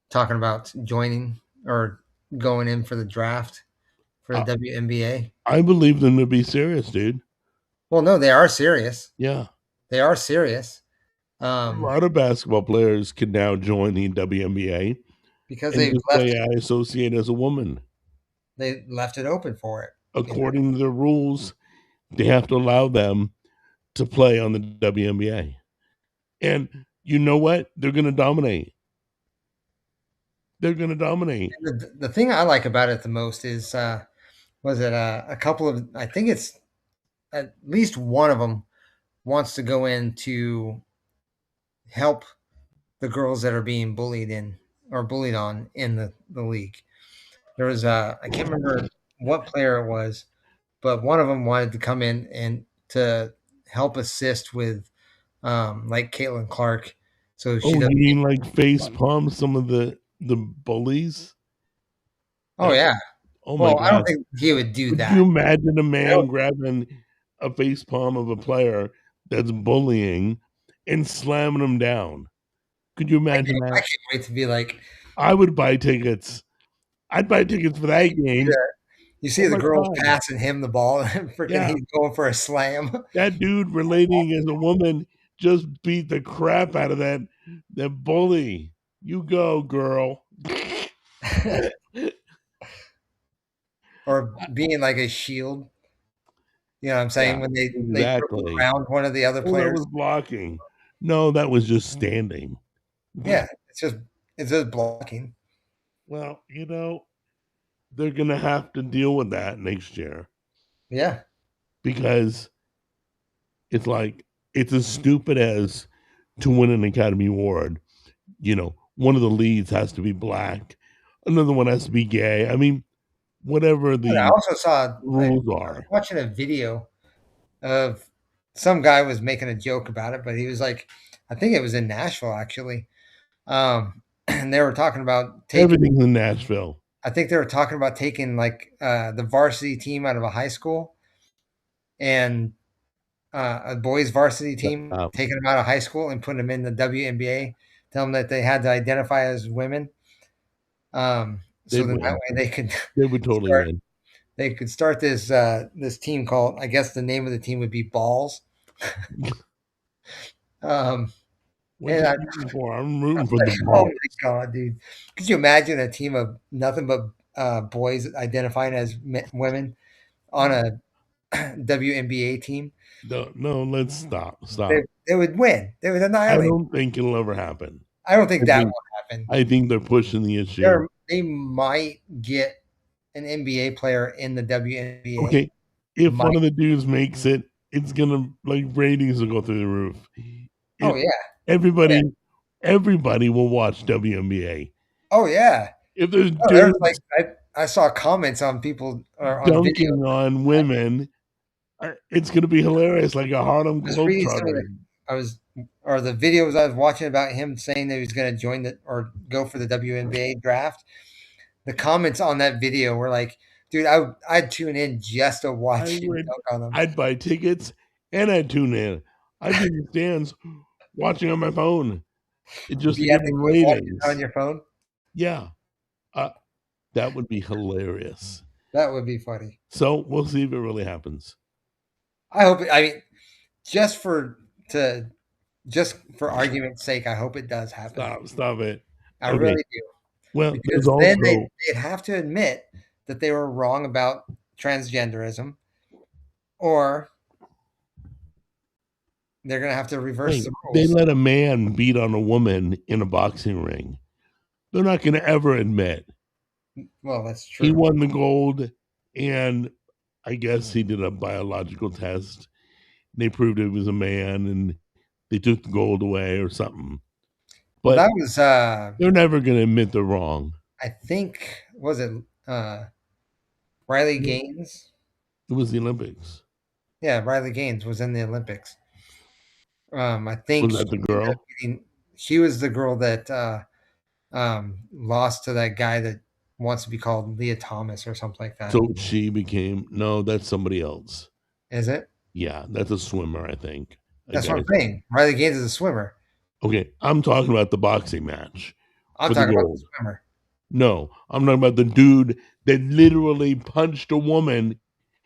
talking about joining or going in for the draft for the
I,
WNBA.
I believe them to be serious, dude.
Well, no, they are serious.
Yeah.
They are serious.
A
Um,
lot of basketball players can now join the WNBA
because
and
they
just
left
say, I associate as a woman.
it open for it. You know?
According to the rules, they have to allow them to play on the WNBA. And you know what? They're going to dominate. They're going to dominate.
The thing I like about it the most is was it a couple of, I think it's at least one of them wants to go in to help the girls that are being bullied in or bullied on in the league. There was I can't remember what player it was, but one of them wanted to come in and to help assist with like Caitlin Clark, so she
Oh,
doesn't.
you mean like face palm some of the bullies?
Oh
That
yeah.
oh my
Well, I don't
god.
think he would do
Could
that.
you imagine a
I don't.
man grabbing a face palm of a player that's bullying and slamming him down? Could you imagine
I
that?
can't wait to be like,
I would buy tickets. I'd buy tickets for that game.
you see
Oh
the
my
girls
god.
passing him the ball, and freaking
Yeah.
he's going for a slam.
That dude relating as a woman just beat the crap out of that bully. You go, girl.
Or being like a shield. You know what I'm saying?
Yeah,
When they put him
exactly.
around one of the other
Oh, that
players.
was blocking. No, that was just standing.
Yeah, it's just blocking.
Well, they're gonna have to deal with that next year
Yeah.
because it's like it's as stupid as to win an Academy Award. One of the leads has to be black, another one has to be gay. I mean, whatever
And I
the
also saw I
rules
was
are.
watching a video of some guy was making a joke about it, but he was like, I think it was in Nashville actually. And they were talking about taking.
Everything's in Nashville.
I think they were talking about taking like the varsity team out of a high school and a boys varsity team,
Uh,
taking them out of high school and putting them in the WNBA, tell them that they had to identify as women. So
they'd
then that
win.
way they could
They would totally
start
win.
this team called, I guess the name of the team would be Balls. Um,
What's
and
he
I,
rooting for? I'm
I
rooting
was
for the
like, oh my
ball.
god, dude! Could you imagine a team of nothing but boys identifying as women on a WNBA team?
No, no, let's stop.
They
Stop.
they would win. They would
I
annihilate.
don't think it'll ever happen.
I don't think
I
that
think
will happen.
I think they're pushing the
They're
issue.
they might get an NBA player in the WNBA.
Okay, if
Might.
one of the dudes makes it, it's gonna like ratings will go through the roof.
Oh
If
yeah.
everybody, everybody will watch WNBA.
Oh yeah.
If there's
Oh, there's like
dudes
I saw comments on people or on videos.
dunking on women, it's gonna be hilarious, like a Harlem
I was reading some of
Globetrotter.
I was or the videos I was watching about him saying that he was going to join the or go for the WNBA draft. The comments on that video were like, "Dude, I'd tune in just to
I
watch you
would,
dunk on them."
I'd buy tickets and I'd tune in. I'd be in the stands watching on my phone. It just to
Be at
get
the
the
game watching it on
ratings.
your phone.
Yeah, uh, that would be hilarious.
That would be funny.
So we'll see if it really happens.
I hope. I mean, just for to just for argument's sake, I hope it does happen.
Stop it.
I
Okay.
really do.
Well, there's
Because then
also
they'd have to admit that they were wrong about transgenderism, or they're going to have to reverse
wait,
the
they
rules.
let a man beat on a woman in a boxing ring. They're not going to ever admit
Well, that's
he
true.
won the gold, and I guess he did a biological test. They proved it was a man, and they took the gold away or something.
Well,
But
that was
they're never going to admit they're wrong.
I think was it Riley Gaines?
It was the Olympics.
Yeah, Riley Gaines was in the Olympics. I think
Was that the girl?
she was the girl that lost to that guy that wants to be called Leah Thomas or something like that.
So she became no, that's somebody else.
Is it?
Yeah, that's a swimmer, I think. A
That's what
guy.
I'm saying. Riley Gaines is a swimmer.
Okay, I'm talking about the boxing match
I'm
for the
talking about the
gold.
swimmer.
No, I'm talking about the dude that literally punched a woman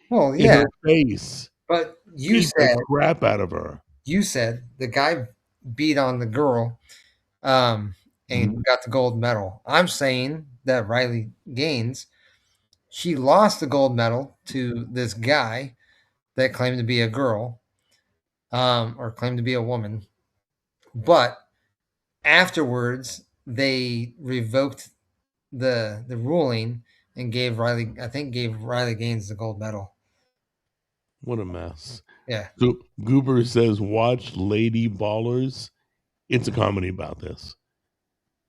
Well,
in
yeah,
her face,
but
beat the crap out of her.
you said the guy beat on the girl and
Mhm.
got the gold medal. I'm saying that Riley Gaines, she lost the gold medal to this guy that claimed to be a girl, or claimed to be a woman. But afterwards, they revoked the ruling and gave Riley Gaines the gold medal.
What a mess.
Yeah,
So Goober says, watch Lady Ballers. It's a comedy about this.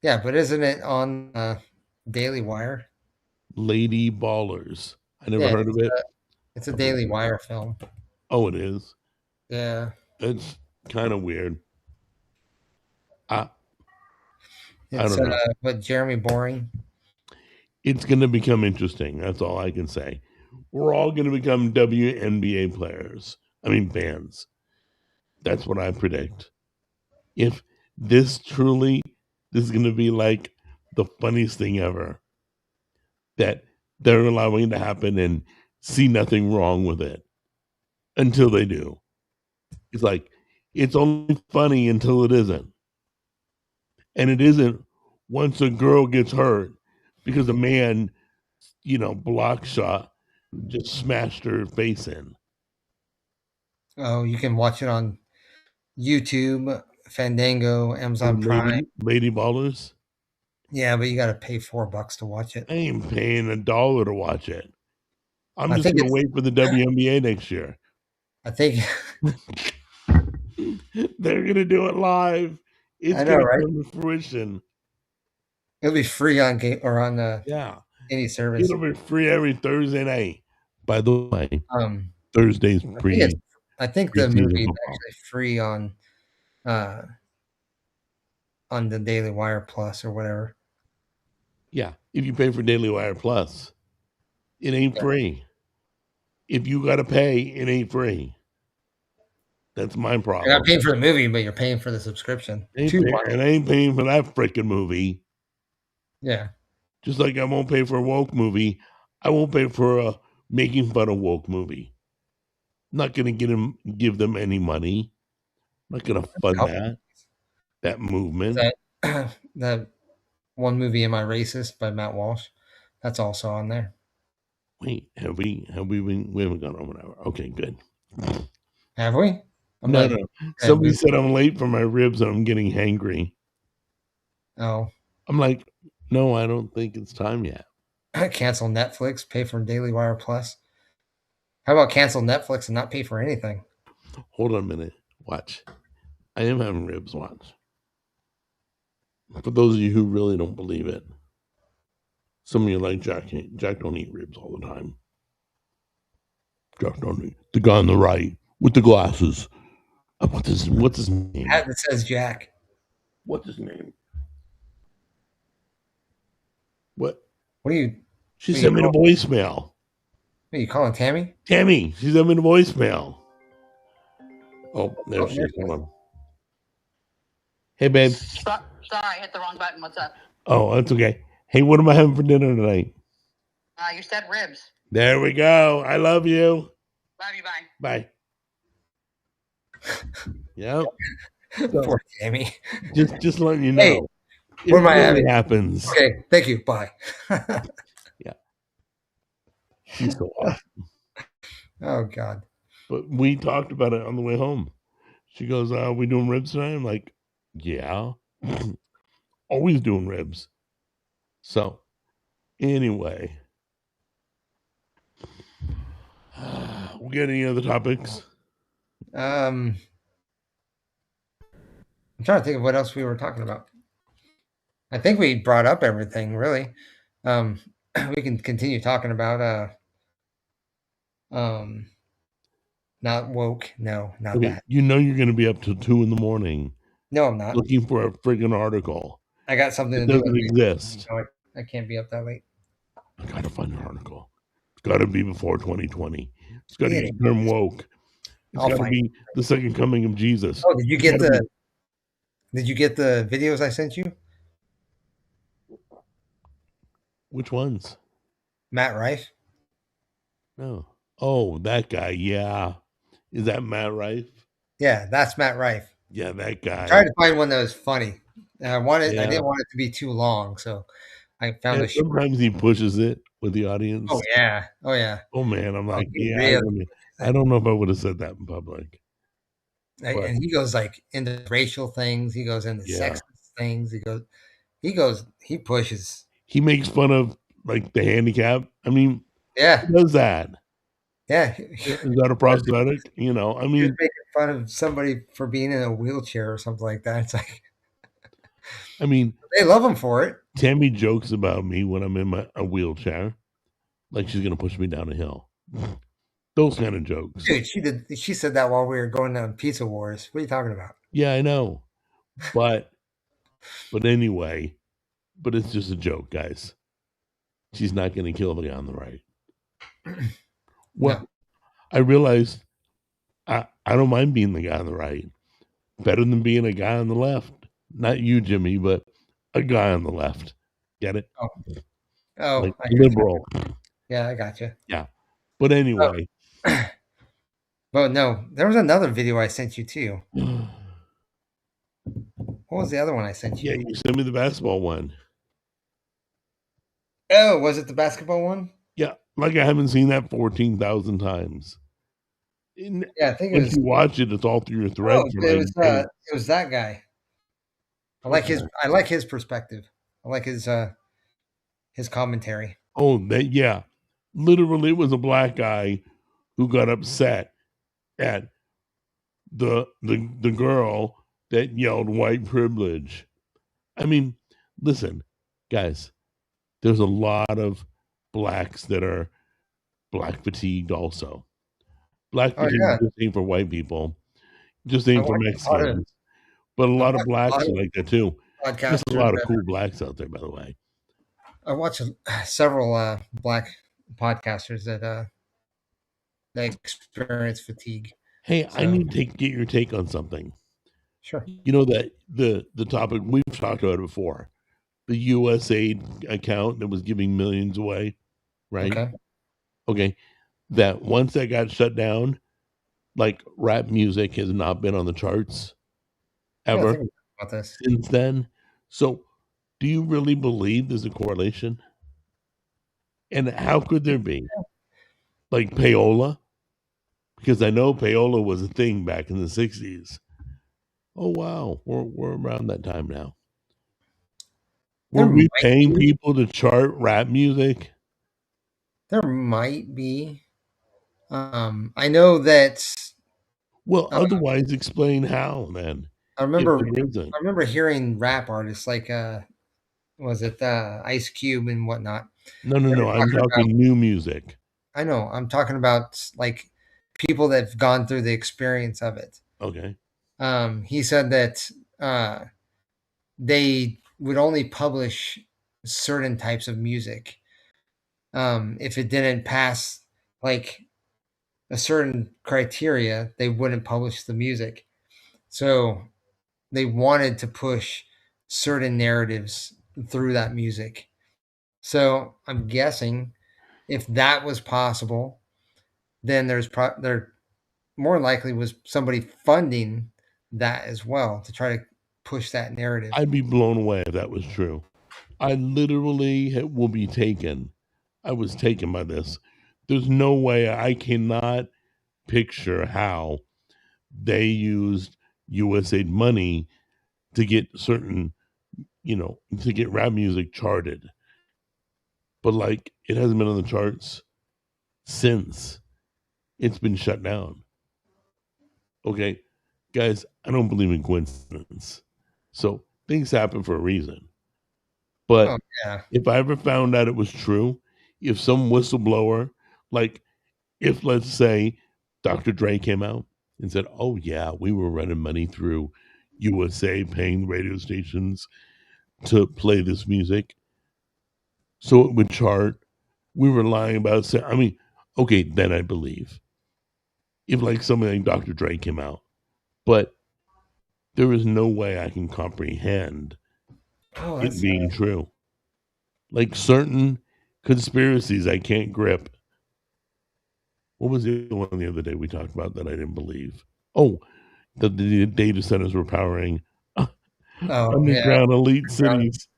yeah, but isn't it on Daily Wire?
Lady Ballers. I never
Yeah,
heard of it.
it's a Daily Wire film.
Oh, it is.
Yeah,
It's kind of weird. I
it's
don't know.
but Jeremy Boring.
It's going to become interesting. That's all I can say. We're all going to become WNBA players. I mean, fans. That's what I predict. If this is going to be like the funniest thing ever, that they're allowing it to happen and see nothing wrong with it until they do. It's like, it's only funny until it isn't. And it isn't once a girl gets hurt because a man, block shot, just smashed her face in.
Oh, you can watch it on YouTube, Fandango, Amazon Prime.
Lady Ballers.
Yeah, but you got to pay $4 to watch it.
I ain't paying $1 to watch it. I'm
I
just
think
gonna
it's.
wait for the WNBA next year.
I think.
They're gonna do it live. It's
I know,
gonna
right?
come to fruition.
It'll be free on game or on
Yeah,
any service.
it'll be free every Thursday night. By the way,
Um,
Thursday's
I think the
preseason
movie is
football.
actually free uh on the Daily Wire Plus or whatever.
Yeah, if you pay for Daily Wire Plus, it ain't
Yeah.
free. If you gotta pay, it ain't free. That's my
You're
problem.
not paying for the movie, but you're paying for the subscription.
I ain't paying for that freaking movie.
Yeah.
Just like I won't pay for a woke movie, I won't pay for a making fun of woke movie. I'm not gonna give them any money. I'm not gonna fund that movement.
That one movie, Am I Racist by Matt Walsh. That's also on there.
Wait, we haven't gone over an hour. Okay, good.
Have we?
No. Somebody said I'm late for my ribs and I'm getting hangry.
Oh.
I'm like, No, I don't think it's time yet.
Cancel Netflix, pay for Daily Wire Plus. How about cancel Netflix and not pay for anything?
Hold on a minute. Watch. I am having ribs. Watch. For those of you who really don't believe it, some of you like Jack. Jack don't eat ribs all the time. Jack don't eat. The guy on the right with the glasses. What's his name?
Hat that says Jack.
What's his name? What?
What are you?
She
What are
sent me
you
a voicemail.
What are you calling Tammy?
Tammy, she sent me a voicemail. Oh, there
Oh,
she
there
is.
she
Hold
is.
on. Hey, babe.
Sorry, I hit the wrong button. What's up?
Oh, that's okay. Hey, what am I having for dinner tonight?
You said ribs.
There we go. I love you.
Love you. Bye.
Bye. Yep.
Poor Tammy.
Just letting you
Hey,
know. It
what am I
really
having?
happens.
Okay, thank you. Bye.
Yeah. She's so awesome.
Oh God.
But we talked about it on the way home. She goes, we doing ribs tonight? I'm like, yeah. Always doing ribs. So anyway. We got any other topics?
I'm trying to think of what else we were talking about. I think we brought up everything really. We can continue talking about not woke. No, not
Okay,
that.
you know you're going to be up till 2 in the morning
No, I'm not.
looking for a friggin' article.
I got something
It
to do
doesn't exist.
No, I can't be up that late.
I gotta find an article. It's gotta be before 2020. It's gotta
Yeah,
use the term woke. It's
I'll
gotta
find.
be the second coming of Jesus.
Oh, did you
It's
get
gotta be
the videos I sent you?
which ones?
Matt Rife.
No. Oh, that guy. Yeah. Is that Matt Rife?
Yeah, that's Matt Rife.
Yeah, that
I
guy.
tried to find one that was funny. I
Yeah.
didn't want it to be too long, so I found
And
a short.
sometimes he pushes it with the audience.
Oh yeah, oh yeah.
Oh man, I'm like,
He
yeah,
really
I don't know if I would have said that in public. But
and he goes like into racial things. He goes into
yeah.
sexist things. He pushes.
He makes fun of like the handicap. I mean,
Yeah,
who does that?
yeah.
Is that a prosthetic? You know, I
He was
mean,
making fun of somebody for being in a wheelchair or something like that. It's like they love him for it.
Tammy jokes about me when I'm in a wheelchair, like she's gonna push me down a hill. Those kind of jokes.
Dude, she did. She said that while we were going on Pizza Wars. What are you talking about?
Yeah, I know, but anyway, but it's just a joke, guys. She's not gonna kill the guy on the right. Well,
No.
I realized I don't mind being the guy on the right. Better than being a guy on the left. Not you, Jimmy, but a guy on the left. Get it?
Oh,
Like
I hear you.
liberal.
Yeah, I got you.
Yeah. But anyway.
Well, no, there was another video I sent you too. What was the other one I sent you?
Yeah, you sent me the basketball one.
Oh, was it the basketball one?
Yeah, like I haven't seen that 14,000 times. And
Yeah, I think it
once
was.
you watch it, it's all through your thread
Oh,
for 90 days.
it was that guy. I like his perspective. I like his commentary.
Oh, that yeah. Literally, it was a black guy who got upset at the girl that yelled white privilege. I mean, listen, guys, there's a lot of blacks that are black fatigued also. Black
Oh
fatigue
yeah,
just ain't for white people, just
I
ain't for
watch a lot of
Mexicans. But a
I
lot of
watch a lot
blacks are
of
like that too. There's a
podcasters
lot of
that
cool blacks out there, by the way.
I watch several black podcasters that experience fatigue.
Hey, I
So
need to get your take on something.
sure.
You know that the topic we've talked about it before, the USAID account that was giving millions away, right?
Okay.
Okay, that once that got shut down, like rap music has not been on the charts
Yeah, I
ever
think about this.
since then. So, do you really believe there's a correlation? And how could there be? Like payola? Because I know payola was a thing back in the 60s. Oh wow, we're around that time now. Were
There
we
might
paying
be.
people to chart rap music?
There might be. I know that
Well,
uh,
otherwise explain how then,
I
if
remember
there isn't.
I remember hearing rap artists like was it Ice Cube and whatnot.
No, no,
They were
no, I'm
talking about.
talking new music.
I know. I'm talking about like people that've gone through the experience of it.
Okay.
He said that uh, they would only publish certain types of music. If it didn't pass like a certain criteria, they wouldn't publish the music. So they wanted to push certain narratives through that music. So I'm guessing if that was possible, then there more likely was somebody funding that as well to try to push that narrative.
I'd be blown away if that was true. I literally will be taken. I was taken by this. There's no way I cannot picture how they used USAID money to get certain, to get rap music charted. But like it hasn't been on the charts since it's been shut down. Okay, guys, I don't believe in coincidence. So things happen for a reason.
Oh
But
yeah.
if I ever found out it was true, if some whistleblower, like if let's say Dr. Dre came out and said, "Oh yeah, we were running money through USA, paying radio stations to play this music, so it would chart." We were lying about saying, I mean, okay, then I believe if like something like Dr. Dre came out, but there is no way I can comprehend
Oh,
it
that's
being true. Like certain conspiracies I can't grip. What was the other one the other day we talked about that I didn't believe? Oh, the data centers were powering
oh yeah.
underground elite cities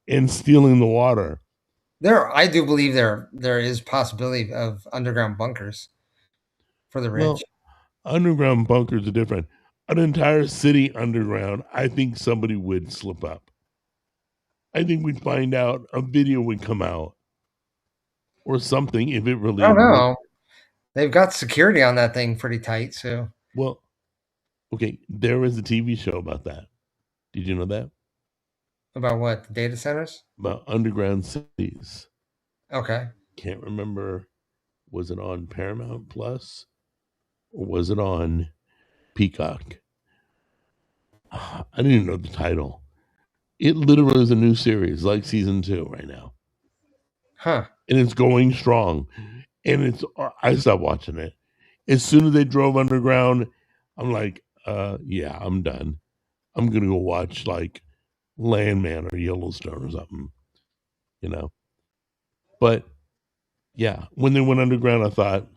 and stealing the water.
I do believe there is possibility of underground bunkers for the rich.
Well, underground bunkers are different. An entire city underground, I think somebody would slip up. I think we'd find out, a video would come out or something if it
I
really
don't
was.
know. They've got security on that thing pretty tight. So
Well, okay, there was a TV show about that. Did you know that?
about what the data centers?
About underground cities.
Okay.
Can't remember, was it on Paramount Plus or was it on Peacock? I didn't even know the title. It literally is a new series, like season 2 right now.
Huh.
And it's going strong. And I stopped watching it. As soon as they drove underground, I'm like, yeah, I'm done. I'm gonna go watch like Landman or Yellowstone or something, you know. But yeah, when they went underground, I thought,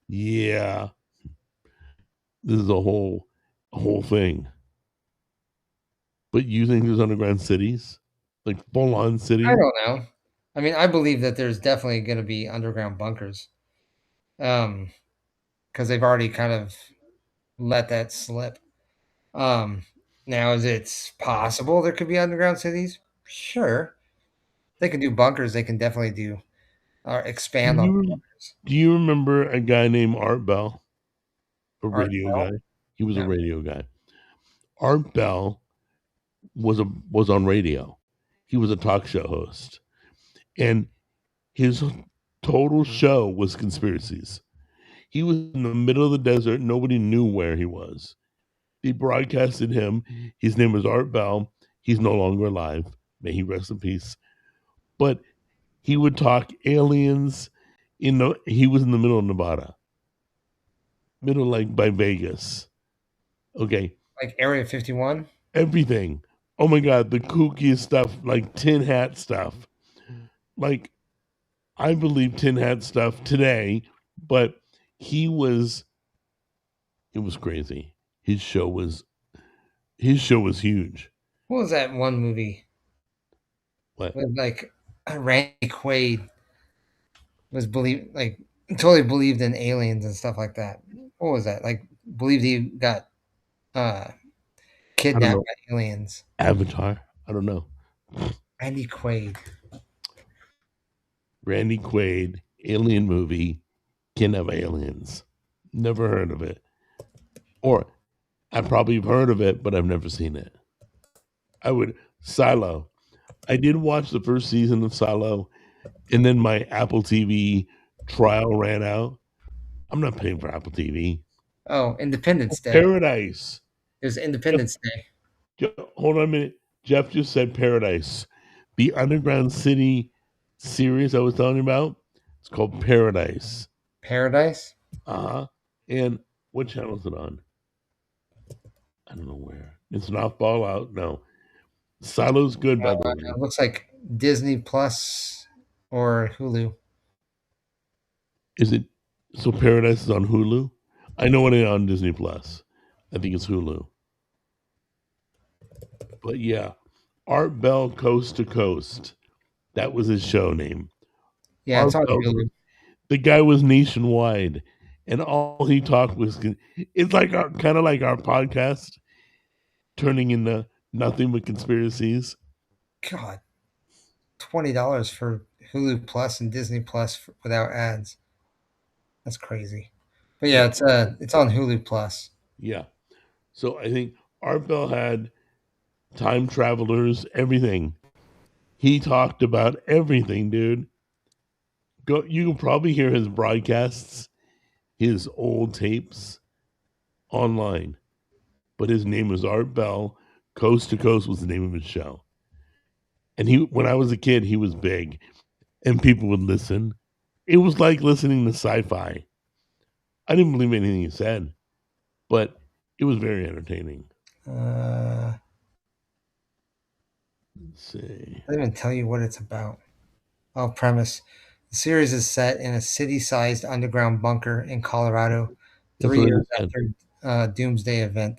yeah, this is a whole thing. But you think there's underground cities, like full on
I
cities?
don't know. I mean, I believe that there's definitely going to be underground bunkers. Because they've already kind of let that slip. Um, Now, is it possible there could be underground cities? Sure. They can do bunkers. They can definitely do or
Do
expand on
you
bunkers.
do you remember a guy named Art Bell, a
Art
radio
Bell?
guy? He was a
No.
radio guy. Art Bell was on radio. He was a talk show host, and his total show was conspiracies. He was in the middle of the desert. Nobody knew where he was. They broadcasted him. His name was Art Bell. He's no longer alive. May he rest in peace. But he would talk aliens. He was in the middle of Nevada, middle like by Vegas. Okay,
Like Area 51?
everything. Oh my God, the kookiest stuff, like tin hat stuff. Like I believe tin hat stuff today, but he was. It was crazy. His show was his show was huge.
What was that one movie
What?
with like Randy Quaid was like totally believed in aliens and stuff like that? What was that? Like believed he got uh
I don't
kidnapped
know.
by aliens.
Avatar. I don't know.
Randy Quaid.
Randy Quaid, alien movie, Kin of Aliens. Never heard of it. Or I probably have heard of it, but I've never seen it. Silo. I did watch the first season of Silo, and then my Apple TV trial ran out. I'm not paying for Apple TV.
Oh, Independence Day.
Paradise.
It was Independence Day.
Hold on a minute. Jeff just said Paradise. The Underground City series I was telling you about, it's called Paradise.
Paradise?
Uh-huh. And what channel is it on? I don't know where. It's not Fallout. No. Silo's good, by the way.
It looks like Disney Plus or Hulu.
Is it so? Paradise is on Hulu. I know it ain't on Disney Plus. I think it's Hulu. But yeah, Art Bell Coast to Coast. That was his show name.
Yeah, it's on Hulu.
The guy was nationwide, and all he talked was. It's like kind of like our podcast, turning into nothing but conspiracies.
God, $20 for Hulu Plus and Disney Plus without ads. That's crazy. But yeah, it's on Hulu Plus.
Yeah. So I think Art Bell had time travelers, everything. He talked about everything, dude. You can probably hear his broadcasts, his old tapes online. But his name was Art Bell. Coast to Coast was the name of his show. And when I was a kid, he was big, and people would listen. It was like listening to sci-fi. I didn't believe anything he said, but it was very entertaining.
Let's
see.
I didn't even tell you what it's about. Oh, premise. The series is set in a city-sized underground bunker in Colorado 3 years after Doomsday event.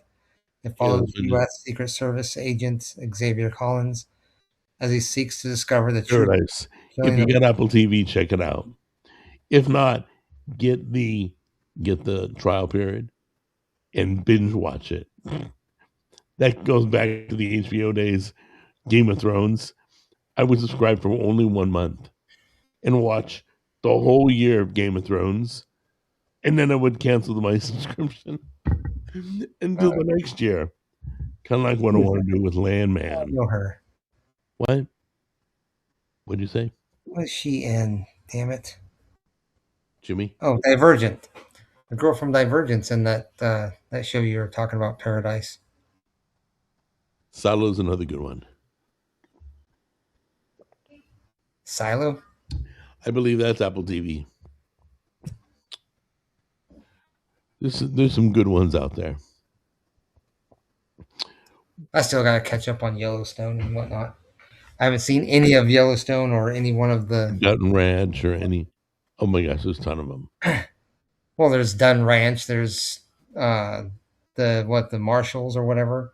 It follows U.S. Secret Service agent Xavier Collins as he seeks to discover the truth.
Paradise. If you got Apple TV, check it out. If not, get the trial period and binge watch it. That goes back to the HBO days. Game of Thrones. I would subscribe for only 1 month and watch the whole year of Game of Thrones, and then I would cancel my subscription until the next year. Kind of like what I want to do with Landman.
I know her.
What? What'd you say?
What is she in? Damn it.
Jimmy?
Oh, Divergent. The girl from Divergent's in that show you were talking about, Paradise.
Silo's another good one.
Silo?
I believe that's Apple TV. There's some good ones out there.
I still got to catch up on Yellowstone and whatnot. I haven't seen any of Yellowstone or any one of the
Dutton Ranch or any. Oh my gosh, there's a ton of them.
Well, there's Dutton Ranch. There's the Marshals or whatever.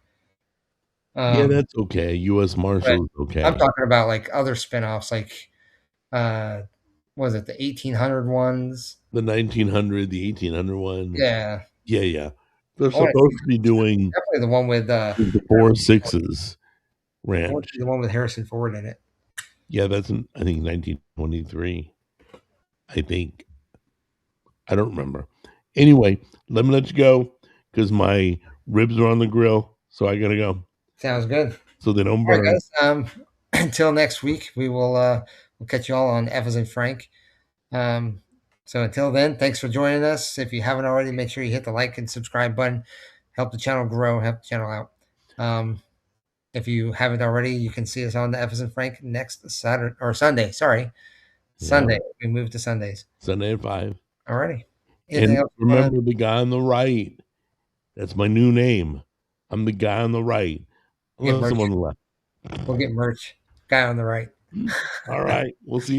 Yeah, that's okay. U.S. Marshals, okay.
I'm talking about like other spinoffs, like was it the 1800 ones?
The 1900, the 1800 one.
Yeah.
Yeah. They're supposed to be doing
definitely the one with
the 4-6s ranch.
The one with Harrison Ford in it.
Yeah, that's I think 1923. I think. I don't remember. Anyway, let me let you go because my ribs are on the grill, so I gotta go.
Sounds good.
So they don't burn.
All right, guys. Until next week, we'll catch you all on F as in Frank. So until then, thanks for joining us. If you haven't already, make sure you hit the like and subscribe button. Help the channel grow, help the channel out. If you haven't already, you can see us on the F as in Frank next Saturday or Sunday. Sorry. Sunday. We moved to Sundays.
Sunday at 5.
Alrighty.
And remember the guy on the right. That's my new name. I'm the guy on the right.
We'll get merch. Guy on the right.
All right. We'll see you.